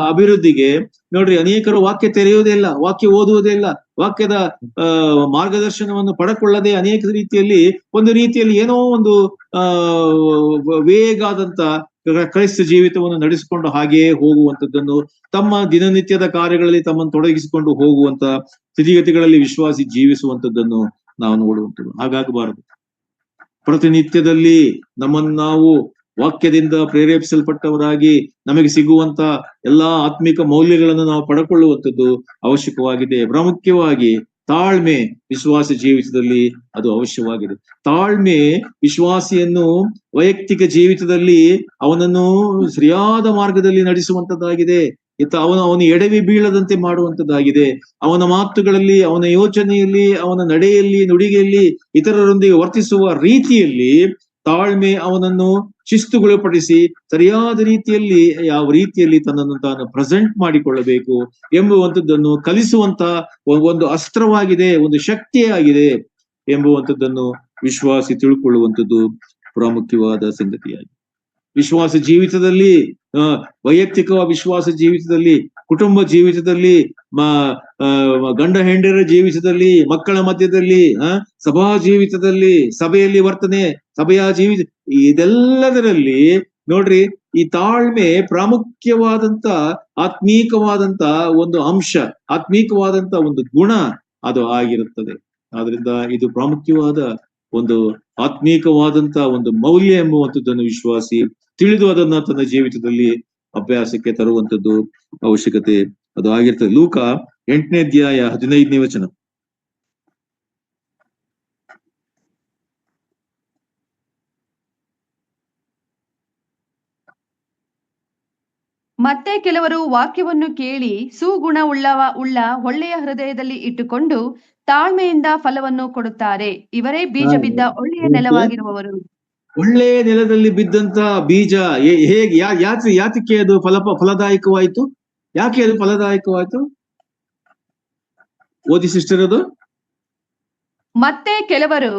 ಅಭಿವೃದ್ಧಿಗೆ ನೋಡ್ರಿ, ಅನೇಕರು ವಾಕ್ಯ ತೆರೆಯುವುದೇ ಇಲ್ಲ, ವಾಕ್ಯ ಓದುವುದೇ ಇಲ್ಲ, ವಾಕ್ಯದ ಮಾರ್ಗದರ್ಶನವನ್ನು ಪಡಕೊಳ್ಳದೆ ಅನೇಕ ರೀತಿಯಲ್ಲಿ ಏನೋ ಒಂದು ವೇಗಾದಂತ ಕ್ರೈಸ್ತ ಜೀವಿತವನ್ನು ನಡೆಸಿಕೊಂಡು ಹಾಗೆಯೇ ಹೋಗುವಂತದ್ದನ್ನು, ತಮ್ಮ ದಿನನಿತ್ಯದ ಕಾರ್ಯಗಳಲ್ಲಿ ತಮ್ಮನ್ನು ತೊಡಗಿಸಿಕೊಂಡು ಹೋಗುವಂತ ಸ್ಥಿತಿಗತಿಗಳಲ್ಲಿ ವಿಶ್ವಾಸಿ ಜೀವಿಸುವಂತದ್ದನ್ನು ನಾವು ನೋಡುವಂಥದ್ದು. ಹಾಗಾಗಬಾರದು. ಪ್ರತಿನಿತ್ಯದಲ್ಲಿ ನಮ್ಮನ್ನು ನಾವು ವಾಕ್ಯದಿಂದ ಪ್ರೇರೇಪಿಸಲ್ಪಟ್ಟವರಾಗಿ ನಮಗೆ ಸಿಗುವಂತ ಎಲ್ಲಾ ಆತ್ಮಿಕ ಮೌಲ್ಯಗಳನ್ನು ನಾವು ಪಡ್ಕೊಳ್ಳುವಂಥದ್ದು ಅವಶ್ಯಕವಾಗಿದೆ. ಪ್ರಾಮುಖ್ಯವಾಗಿ ತಾಳ್ಮೆ ವಿಶ್ವಾಸ ಜೀವಿತದಲ್ಲಿ ಅದು ಅವಶ್ಯವಾಗಿದೆ. ತಾಳ್ಮೆ ವಿಶ್ವಾಸಿಯನ್ನು ವೈಯಕ್ತಿಕ ಜೀವಿತದಲ್ಲಿ ಅವನನ್ನು ಸರಿಯಾದ ಮಾರ್ಗದಲ್ಲಿ ನಡೆಸುವಂತದ್ದಾಗಿದೆ. ಅವನು ಎಡವಿ ಬೀಳದಂತೆ ಮಾಡುವಂತದ್ದಾಗಿದೆ. ಅವನ ಮಾತುಗಳಲ್ಲಿ, ಅವನ ಯೋಚನೆಯಲ್ಲಿ, ಅವನ ನಡೆಯಲ್ಲಿ, ನುಡಿಗೆಯಲ್ಲಿ, ಇತರರೊಂದಿಗೆ ವರ್ತಿಸುವ ರೀತಿಯಲ್ಲಿ ತಾಳ್ಮೆ ಅವನನ್ನು ಶಿಸ್ತುಗೊಳಪಡಿಸಿ ಸರಿಯಾದ ರೀತಿಯಲ್ಲಿ, ಯಾವ ರೀತಿಯಲ್ಲಿ ತನ್ನನ್ನು ತಾನು ಪ್ರೆಸೆಂಟ್ ಮಾಡಿಕೊಳ್ಳಬೇಕು ಎಂಬುವಂಥದ್ದನ್ನು ಕಲಿಸುವಂತ ಒಂದು ಅಸ್ತ್ರವಾಗಿದೆ, ಒಂದು ಶಕ್ತಿಯಾಗಿದೆ ಎಂಬುವಂಥದ್ದನ್ನು ವಿಶ್ವಾಸಿ ತಿಳ್ಕೊಳ್ಳುವಂಥದ್ದು ಪ್ರಾಮುಖ್ಯವಾದ ಸಂಗತಿಯಾಗಿದೆ. ವಿಶ್ವಾಸ ಜೀವಿತದಲ್ಲಿ, ವೈಯಕ್ತಿಕ ವಿಶ್ವಾಸ ಜೀವಿತದಲ್ಲಿ, ಕುಟುಂಬ ಜೀವಿತದಲ್ಲಿ, ಗಂಡ ಹೆಂಡರ ಜೀವಿತದಲ್ಲಿ, ಮಕ್ಕಳ ಮಧ್ಯದಲ್ಲಿ, ಸಭಾ ಜೀವಿತದಲ್ಲಿ, ಸಭೆಯಲ್ಲಿ ವರ್ತನೆ, ಸಭೆಯ ಜೀವಿತ, ಇದೆಲ್ಲದರಲ್ಲಿ ನೋಡ್ರಿ ಈ ತಾಳ್ಮೆ ಪ್ರಾಮುಖ್ಯವಾದಂತ ಆತ್ಮೀಕವಾದಂತ ಒಂದು ಅಂಶ, ಆತ್ಮೀಕವಾದಂತ ಒಂದು ಗುಣ ಅದು ಆಗಿರುತ್ತದೆ. ಆದ್ರಿಂದ ಇದು ಪ್ರಾಮುಖ್ಯವಾದ ಒಂದು ಆತ್ಮೀಕವಾದಂತ ಒಂದು ಮೌಲ್ಯ ಎಂಬುವಂಥದ್ದನ್ನು ವಿಶ್ವಾಸಿ ತಿಳಿದು ಅದನ್ನ ತನ್ನ ಜೀವಿತದಲ್ಲಿ ಅಭ್ಯಾಸಕ್ಕೆ ತರುವಂತದ್ದು ಅವಶ್ಯಕತೆ ಅದು ಆಗಿರ್ತದೆ. ಲೂಕ 8ನೇ ಅಧ್ಯಾಯ 15ನೇ ವಚನ. ಮತ್ತೆ ಕೆಲವರು ವಾಕ್ಯವನ್ನು ಕೇಳಿ ಸುಗುಣ ಉಳ್ಳ ಒಳ್ಳೆಯ ಹೃದಯದಲ್ಲಿ ಇಟ್ಟುಕೊಂಡು ತಾಳ್ಮೆಯಿಂದ ಫಲವನ್ನು ಕೊಡುತ್ತಾರೆ. ಇವರೇ ಬೀಜ ಬಿದ್ದ ಒಳ್ಳೆಯ ನೆಲವಾಗಿರುವವರು. ಒಳ್ಳೆಯ ನೆಲದಲ್ಲಿ ಬಿದ್ದಂತ ಬೀಜ ಹೇಗೆ ಯಾತಕ್ಕೆ ಅದು ಫಲದಾಯಕವಾಯಿತು? ಯಾಕೆ ಅದು ಫಲದಾಯಕವಾಯಿತು? ಓದಿ ಸಿಸ್ಟರ್ ಅದು. ಮತ್ತೆ ಕೆಲವರು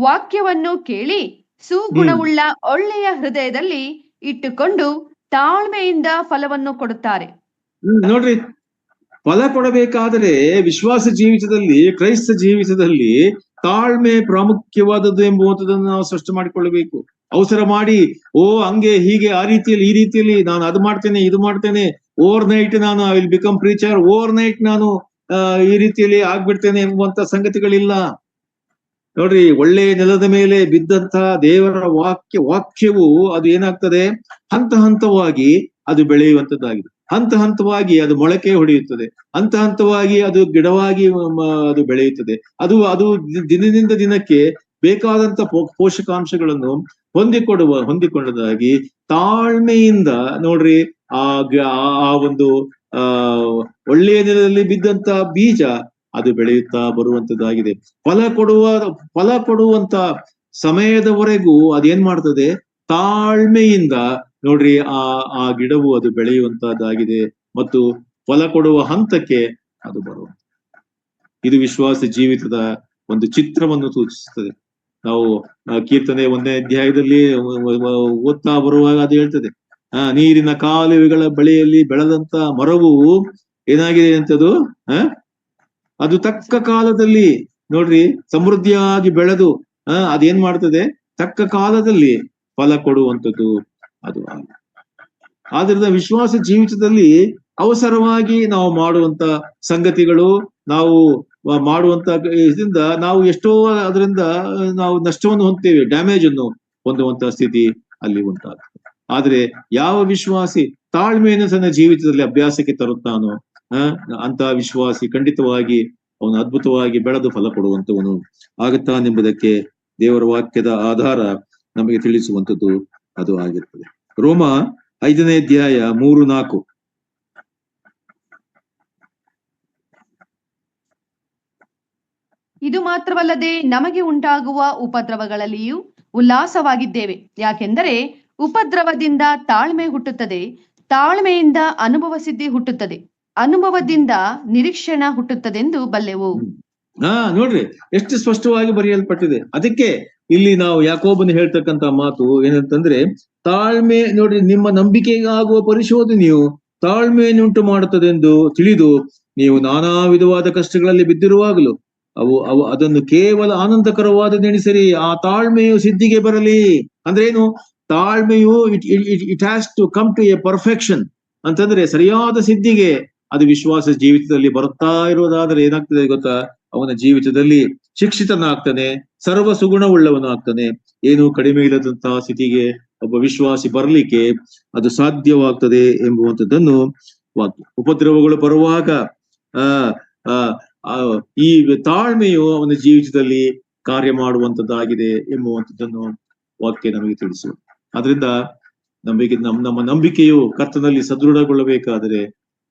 ವಾಕ್ಯವನ್ನು ಕೇಳಿ ಸುಗುಣವುಳ್ಳ ಒಳ್ಳೆಯ ಹೃದಯದಲ್ಲಿ ಇಟ್ಟುಕೊಂಡು ತಾಳ್ಮೆಯಿಂದ ಫಲವನ್ನು ಕೊಡುತ್ತಾರೆ. ನೋಡ್ರಿ, ಫಲ ಕೊಡಬೇಕಾದರೆ ವಿಶ್ವಾಸ ಜೀವಿತದಲ್ಲಿ, ಕ್ರೈಸ್ತ ಜೀವಿತದಲ್ಲಿ ತಾಳ್ಮೆ ಪ್ರಾಮುಖ್ಯವಾದದ್ದು ಎಂಬುವಂಥದ್ದನ್ನು ನಾವು ಸ್ಪಷ್ಟ ಮಾಡಿಕೊಳ್ಳಬೇಕು. ಅವಸರ ಮಾಡಿ ಹಂಗೆ ಹೀಗೆ ಆ ರೀತಿಯಲ್ಲಿ ಈ ರೀತಿಯಲ್ಲಿ ನಾನು ಅದು ಮಾಡ್ತೇನೆ ಇದು ಮಾಡ್ತೇನೆ, ಓವರ್ ನೈಟ್ ನಾನು I will become preacher, over night ನಾನು ಈ ರೀತಿಯಲ್ಲಿ ಆಗ್ಬಿಡ್ತೇನೆ ಎಂಬುವಂತ ಸಂಗತಿಗಳಿಲ್ಲ. ನೋಡ್ರಿ, ಒಳ್ಳೆಯ ನೆಲದ ಮೇಲೆ ಬಿದ್ದಂತ ದೇವರ ವಾಕ್ಯವು ಅದು ಏನಾಗ್ತದೆ, ಹಂತ ಹಂತವಾಗಿ ಅದು ಬೆಳೆಯುವಂತದ್ದಾಗಿದೆ. ಹಂತ ಹಂತವಾಗಿ ಅದು ಮೊಳಕೆ ಹೊಡೆಯುತ್ತದೆ. ಹಂತ ಹಂತವಾಗಿ ಅದು ಗಿಡವಾಗಿ ಅದು ಬೆಳೆಯುತ್ತದೆ. ಅದು ದಿನದಿಂದ ದಿನಕ್ಕೆ ಬೇಕಾದಂತ ಪೋಷಕಾಂಶಗಳನ್ನು ಹೊಂದಿಕೊಂಡದಾಗಿ ತಾಳ್ಮೆಯಿಂದ ನೋಡ್ರಿ ಆ ಒಂದು ಒಳ್ಳೆಯ ನೆಲದಲ್ಲಿ ಬಿದ್ದಂತ ಬೀಜ ಅದು ಬೆಳೆಯುತ್ತಾ ಬರುವಂತದ್ದಾಗಿದೆ. ಫಲ ಕೊಡುವಂತ ಸಮಯದವರೆಗೂ ಅದೇನ್ ಮಾಡ್ತದೆ, ತಾಳ್ಮೆಯಿಂದ ನೋಡ್ರಿ ಆ ಗಿಡವು ಅದು ಬೆಳೆಯುವಂತದ್ದಾಗಿದೆ ಮತ್ತು ಫಲ ಕೊಡುವ ಹಂತಕ್ಕೆ ಅದು ಬರುವಂತ. ಇದು ವಿಶ್ವಾಸ ಜೀವಿತದ ಒಂದು ಚಿತ್ರವನ್ನು ಸೂಚಿಸುತ್ತದೆ. ನಾವು ಕೀರ್ತನೆ 1ನೇ ಅಧ್ಯಾಯದಲ್ಲಿ ಓದ್ತಾ ಬರುವಾಗ ಅದು ಹೇಳ್ತದೆ, ನೀರಿನ ಕಾಲುವೆಗಳ ಬಳಿಯಲ್ಲಿ ಬೆಳೆದಂತ ಮರವು ಏನಾಗಿದೆ ಅಂತದು, ಅದು ತಕ್ಕ ಕಾಲದಲ್ಲಿ ನೋಡ್ರಿ ಸಮೃದ್ಧಿಯಾಗಿ ಬೆಳೆದು ಅದೇನ್ ಮಾಡ್ತದೆ, ತಕ್ಕ ಕಾಲದಲ್ಲಿ ಫಲ ಕೊಡುವಂಥದ್ದು ಅದು. ಆದ್ರಿಂದ ವಿಶ್ವಾಸ ಜೀವಿತದಲ್ಲಿ ಅವಸರವಾಗಿ ನಾವು ಮಾಡುವಂತ ಸಂಗತಿಗಳು, ನಾವು ಮಾಡುವಂತ ಇದರಿಂದ ನಾವು ಎಷ್ಟೋ ಅದರಿಂದ ನಾವು ನಷ್ಟವನ್ನು ಹೊಂದ್ತೇವೆ, ಡ್ಯಾಮೇಜ್ ಅನ್ನು ಹೊಂದುವಂತ ಸ್ಥಿತಿ ಅಲ್ಲಿ ಉಂಟಾಗ್ತದೆ. ಆದ್ರೆ ಯಾವ ವಿಶ್ವಾಸಿ ತಾಳ್ಮೆಯನ್ನು ತನ್ನ ಜೀವಿತದಲ್ಲಿ ಅಭ್ಯಾಸಕ್ಕೆ ತರುತ್ತಾನೋ ಅಂತ ವಿಶ್ವಾಸಿ ಖಂಡಿತವಾಗಿ ಅವನು ಅದ್ಭುತವಾಗಿ ಬೆಳೆದು ಫಲ ಕೊಡುವಂತವನು ಆಗುತ್ತಾನೆಂಬುದಕ್ಕೆ ದೇವರ ವಾಕ್ಯದ ಆಧಾರ ನಮಗೆ ತಿಳಿಸುವಂಥದ್ದು ಅದು ಆಗಿರ್ತದೆ. ರೋಮ 5ನೇ ಅಧ್ಯಾಯ 3-4. ಇದು ಮಾತ್ರವಲ್ಲದೆ ನಮಗೆ ಉಂಟಾಗುವ ಉಪದ್ರವಗಳಲ್ಲಿಯೂ ಉಲ್ಲಾಸವಾಗಿದ್ದೇವೆ. ಯಾಕೆಂದರೆ ಉಪದ್ರವದಿಂದ ತಾಳ್ಮೆ ಹುಟ್ಟುತ್ತದೆ, ತಾಳ್ಮೆಯಿಂದ ಅನುಭವ ಸಿದ್ಧಿ ಹುಟ್ಟುತ್ತದೆ, ಅನುಭವದಿಂದ ನಿರೀಕ್ಷಣ ಹುಟ್ಟುತ್ತದೆಂದು ಬಲ್ಲೆವು. ನೋಡ್ರಿ ಎಷ್ಟು ಸ್ಪಷ್ಟವಾಗಿ ಬರೆಯಲ್ಪಟ್ಟಿದೆ. ಅದಕ್ಕೆ ಇಲ್ಲಿ ನಾವು ಯಾಕೋಬನು ಹೇಳ್ತಕ್ಕಂತ ಮಾತು ಏನಂತಂದ್ರೆ, ತಾಳ್ಮೆ ನೋಡ್ರಿ, ನಿಮ್ಮ ನಂಬಿಕೆಗಾಗುವ ಪರಿಶೋಧನೆಯು ತಾಳ್ಮೆಯನ್ನುಂಟು ಮಾಡುತ್ತದೆಂದು ತಿಳಿದು ನೀವು ನಾನಾ ವಿಧವಾದ ಕಷ್ಟಗಳಲ್ಲಿ ಬಿದ್ದಿರುವಾಗಲೂ ಅದನ್ನು ಕೇವಲ ಆನಂದಕರವಾದ ನೆನೆಸಿರಿ. ಆ ತಾಳ್ಮೆಯು ಸಿದ್ಧಿಗೆ ಬರಲಿ. ಅಂದ್ರೇನು? ತಾಳ್ಮೆಯು it has to come to a perfection ಅಂತಂದ್ರೆ ಸರಿಯಾದ ಸಿದ್ಧಿಗೆ ಅದು ವಿಶ್ವಾಸ ಜೀವಿತದಲ್ಲಿ ಬರುತ್ತಾ ಇರುವುದಾದ್ರೆ ಏನಾಗ್ತದೆ ಗೊತ್ತಾ? ಅವನ ಜೀವಿತದಲ್ಲಿ ಶಿಕ್ಷಿತನಾಗ್ತಾನೆ, ಸರ್ವ ಸುಗುಣವುಳ್ಳವನಾಗ್ತಾನೆ. ಏನು ಕಡಿಮೆ ಇಲ್ಲದಂತಹ ಸ್ಥಿತಿಗೆ ಒಬ್ಬ ವಿಶ್ವಾಸಿ ಬರಲಿಕ್ಕೆ ಅದು ಸಾಧ್ಯವಾಗ್ತದೆ ಎಂಬುವಂಥದ್ದನ್ನು ವಾಕ್ಯ. ಉಪದ್ರವಗಳು ಬರುವಾಗ ಈ ತಾಳ್ಮೆಯು ಅವನ ಜೀವಿತದಲ್ಲಿ ಕಾರ್ಯ ಮಾಡುವಂತದ್ದಾಗಿದೆ ಎಂಬುವಂಥದ್ದನ್ನು ವಾಕ್ಯ ನಮಗೆ ತಿಳಿಸು. ಅದರಿಂದ ನಮ್ಮ ನಂಬಿಕೆಯು ಕರ್ತನಲ್ಲಿ ಸದೃಢಗೊಳ್ಳಬೇಕಾದರೆ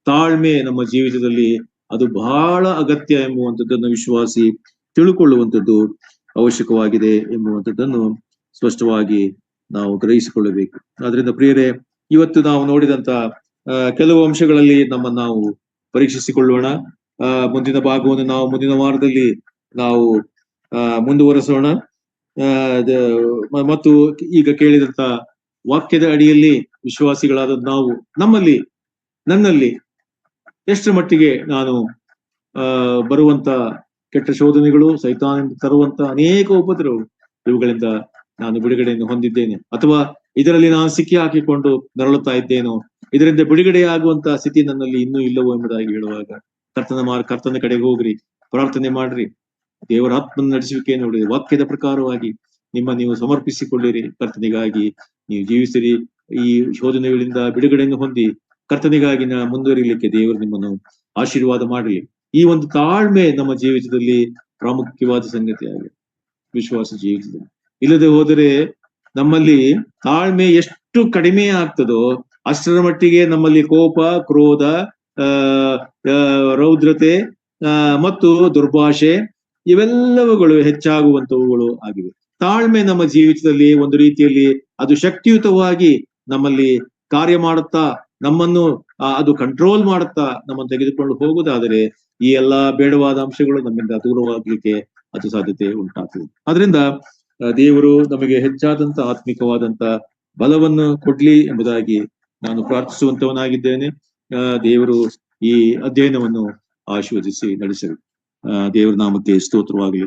ತಾಳ್ಮೆ ನಮ್ಮ ಜೀವಿತದಲ್ಲಿ ಅದು ಬಹಳ ಅಗತ್ಯ ಎಂಬುವಂಥದ್ದನ್ನು ವಿಶ್ವಾಸಿ ತಿಳ್ಕೊಳ್ಳುವಂಥದ್ದು ಅವಶ್ಯಕವಾಗಿದೆ ಎಂಬುವಂಥದ್ದನ್ನು ಸ್ಪಷ್ಟವಾಗಿ ನಾವು ಗ್ರಹಿಸಿಕೊಳ್ಳಬೇಕು. ಆದ್ರಿಂದ ಪ್ರಿಯರೇ, ಇವತ್ತು ನಾವು ನೋಡಿದಂತ ಕೆಲವು ಅಂಶಗಳಲ್ಲಿ ನಾವು ಪರೀಕ್ಷಿಸಿಕೊಳ್ಳೋಣ. ಮುಂದಿನ ಭಾಗವನ್ನು ನಾವು ಮುಂದಿನ ವಾರದಲ್ಲಿ ನಾವು ಮುಂದುವರೆಸೋಣ. ಮತ್ತು ಈಗ ಕೇಳಿದಂತ ವಾಕ್ಯದ ಅಡಿಯಲ್ಲಿ ವಿಶ್ವಾಸಿಗಳಾದ ನಾವು ನನ್ನಲ್ಲಿ ಎಷ್ಟರ ಮಟ್ಟಿಗೆ ನಾನು ಬರುವಂತ ಕೆಟ್ಟ ಶೋಧನೆಗಳು, ಸೈತಾನದಿಂದ ತರುವಂತ ಅನೇಕ ಉಪದ್ರವಗಳು, ಇವುಗಳಿಂದ ನಾನು ಬಿಡುಗಡೆಯನ್ನು ಹೊಂದಿದ್ದೇನೆ, ಅಥವಾ ಇದರಲ್ಲಿ ನಾನು ಸಿಕ್ಕಿ ಹಾಕಿಕೊಂಡು ನರಳುತ್ತಾ ಇದ್ದೇನೋ, ಇದರಿಂದ ಬಿಡುಗಡೆಯಾಗುವಂತ ಸ್ಥಿತಿ ನನ್ನಲ್ಲಿ ಇನ್ನೂ ಇಲ್ಲವೋ ಎಂಬುದಾಗಿ ಹೇಳುವಾಗ ಕರ್ತನ ಕಡೆಗೆ ಹೋಗ್ರಿ, ಪ್ರಾರ್ಥನೆ ಮಾಡ್ರಿ, ದೇವರ ಆತ್ಮನ ನಡೆಸುವಿಕೆ ನೋಡಿ, ವಾಕ್ಯದ ಪ್ರಕಾರವಾಗಿ ನೀವು ಸಮರ್ಪಿಸಿಕೊಳ್ಳಿರಿ, ಕರ್ತನಿಗಾಗಿ ನೀವು ಜೀವಿಸಿರಿ. ಈ ಶೋಧನೆಗಳಿಂದ ಬಿಡುಗಡೆಯನ್ನು ಹೊಂದಿ ಕರ್ತನಿಗಾಗಿ ಮುಂದುವರಿಲಿಕ್ಕೆ ದೇವರು ನಿಮ್ಮನ್ನು ಆಶೀರ್ವಾದ ಮಾಡಲಿ. ಈ ಒಂದು ತಾಳ್ಮೆ ನಮ್ಮ ಜೀವಿತದಲ್ಲಿ ಪ್ರಾಮುಖ್ಯವಾದ ಸಂಗತಿಯಾಗಿದೆ. ವಿಶ್ವಾಸ ಜೀವಿತದಲ್ಲಿ ಇಲ್ಲದೆ ಹೋದರೆ ನಮ್ಮಲ್ಲಿ ತಾಳ್ಮೆ ಎಷ್ಟು ಕಡಿಮೆ ಆಗ್ತದೋ ಅಷ್ಟರ ಮಟ್ಟಿಗೆ ನಮ್ಮಲ್ಲಿ ಕೋಪ, ಕ್ರೋಧ, ರೌದ್ರತೆ ಮತ್ತು ದುರ್ಭಾಷೆ ಇವೆಲ್ಲವುಗಳು ಹೆಚ್ಚಾಗುವಂತವುಗಳು ಆಗಿವೆ. ತಾಳ್ಮೆ ನಮ್ಮ ಜೀವಿತದಲ್ಲಿ ಒಂದು ರೀತಿಯಲ್ಲಿ ಅದು ಶಕ್ತಿಯುತವಾಗಿ ನಮ್ಮಲ್ಲಿ ಕಾರ್ಯ ಮಾಡುತ್ತಾ ನಮ್ಮನ್ನು ಅದು ಕಂಟ್ರೋಲ್ ಮಾಡುತ್ತಾ ನಮ್ಮನ್ನು ತೆಗೆದುಕೊಂಡು ಹೋಗುವುದಾದರೆ ಈ ಎಲ್ಲಾ ಬೇಡವಾದ ಅಂಶಗಳು ನಮ್ಮಿಂದ ದೂರವಾಗ್ಲಿಕ್ಕೆ ಅದು ಸಾಧ್ಯತೆ ಉಂಟಾಗ್ತದೆ. ಅದರಿಂದ ದೇವರು ನಮಗೆ ಹೆಚ್ಚಾದಂತ ಆತ್ಮಿಕವಾದಂತ ಬಲವನ್ನು ಕೊಡ್ಲಿ ಎಂಬುದಾಗಿ ನಾನು ಪ್ರಾರ್ಥಿಸುವಂತವನಾಗಿದ್ದೇನೆ. ದೇವರು ಈ ಅಧ್ಯಯನವನ್ನು ಆಶೀರ್ವದಿಸಿ ನಡೆಸಲಿ. ದೇವರ ನಾಮಕ್ಕೆ ಸ್ತೋತ್ರವಾಗಲಿ.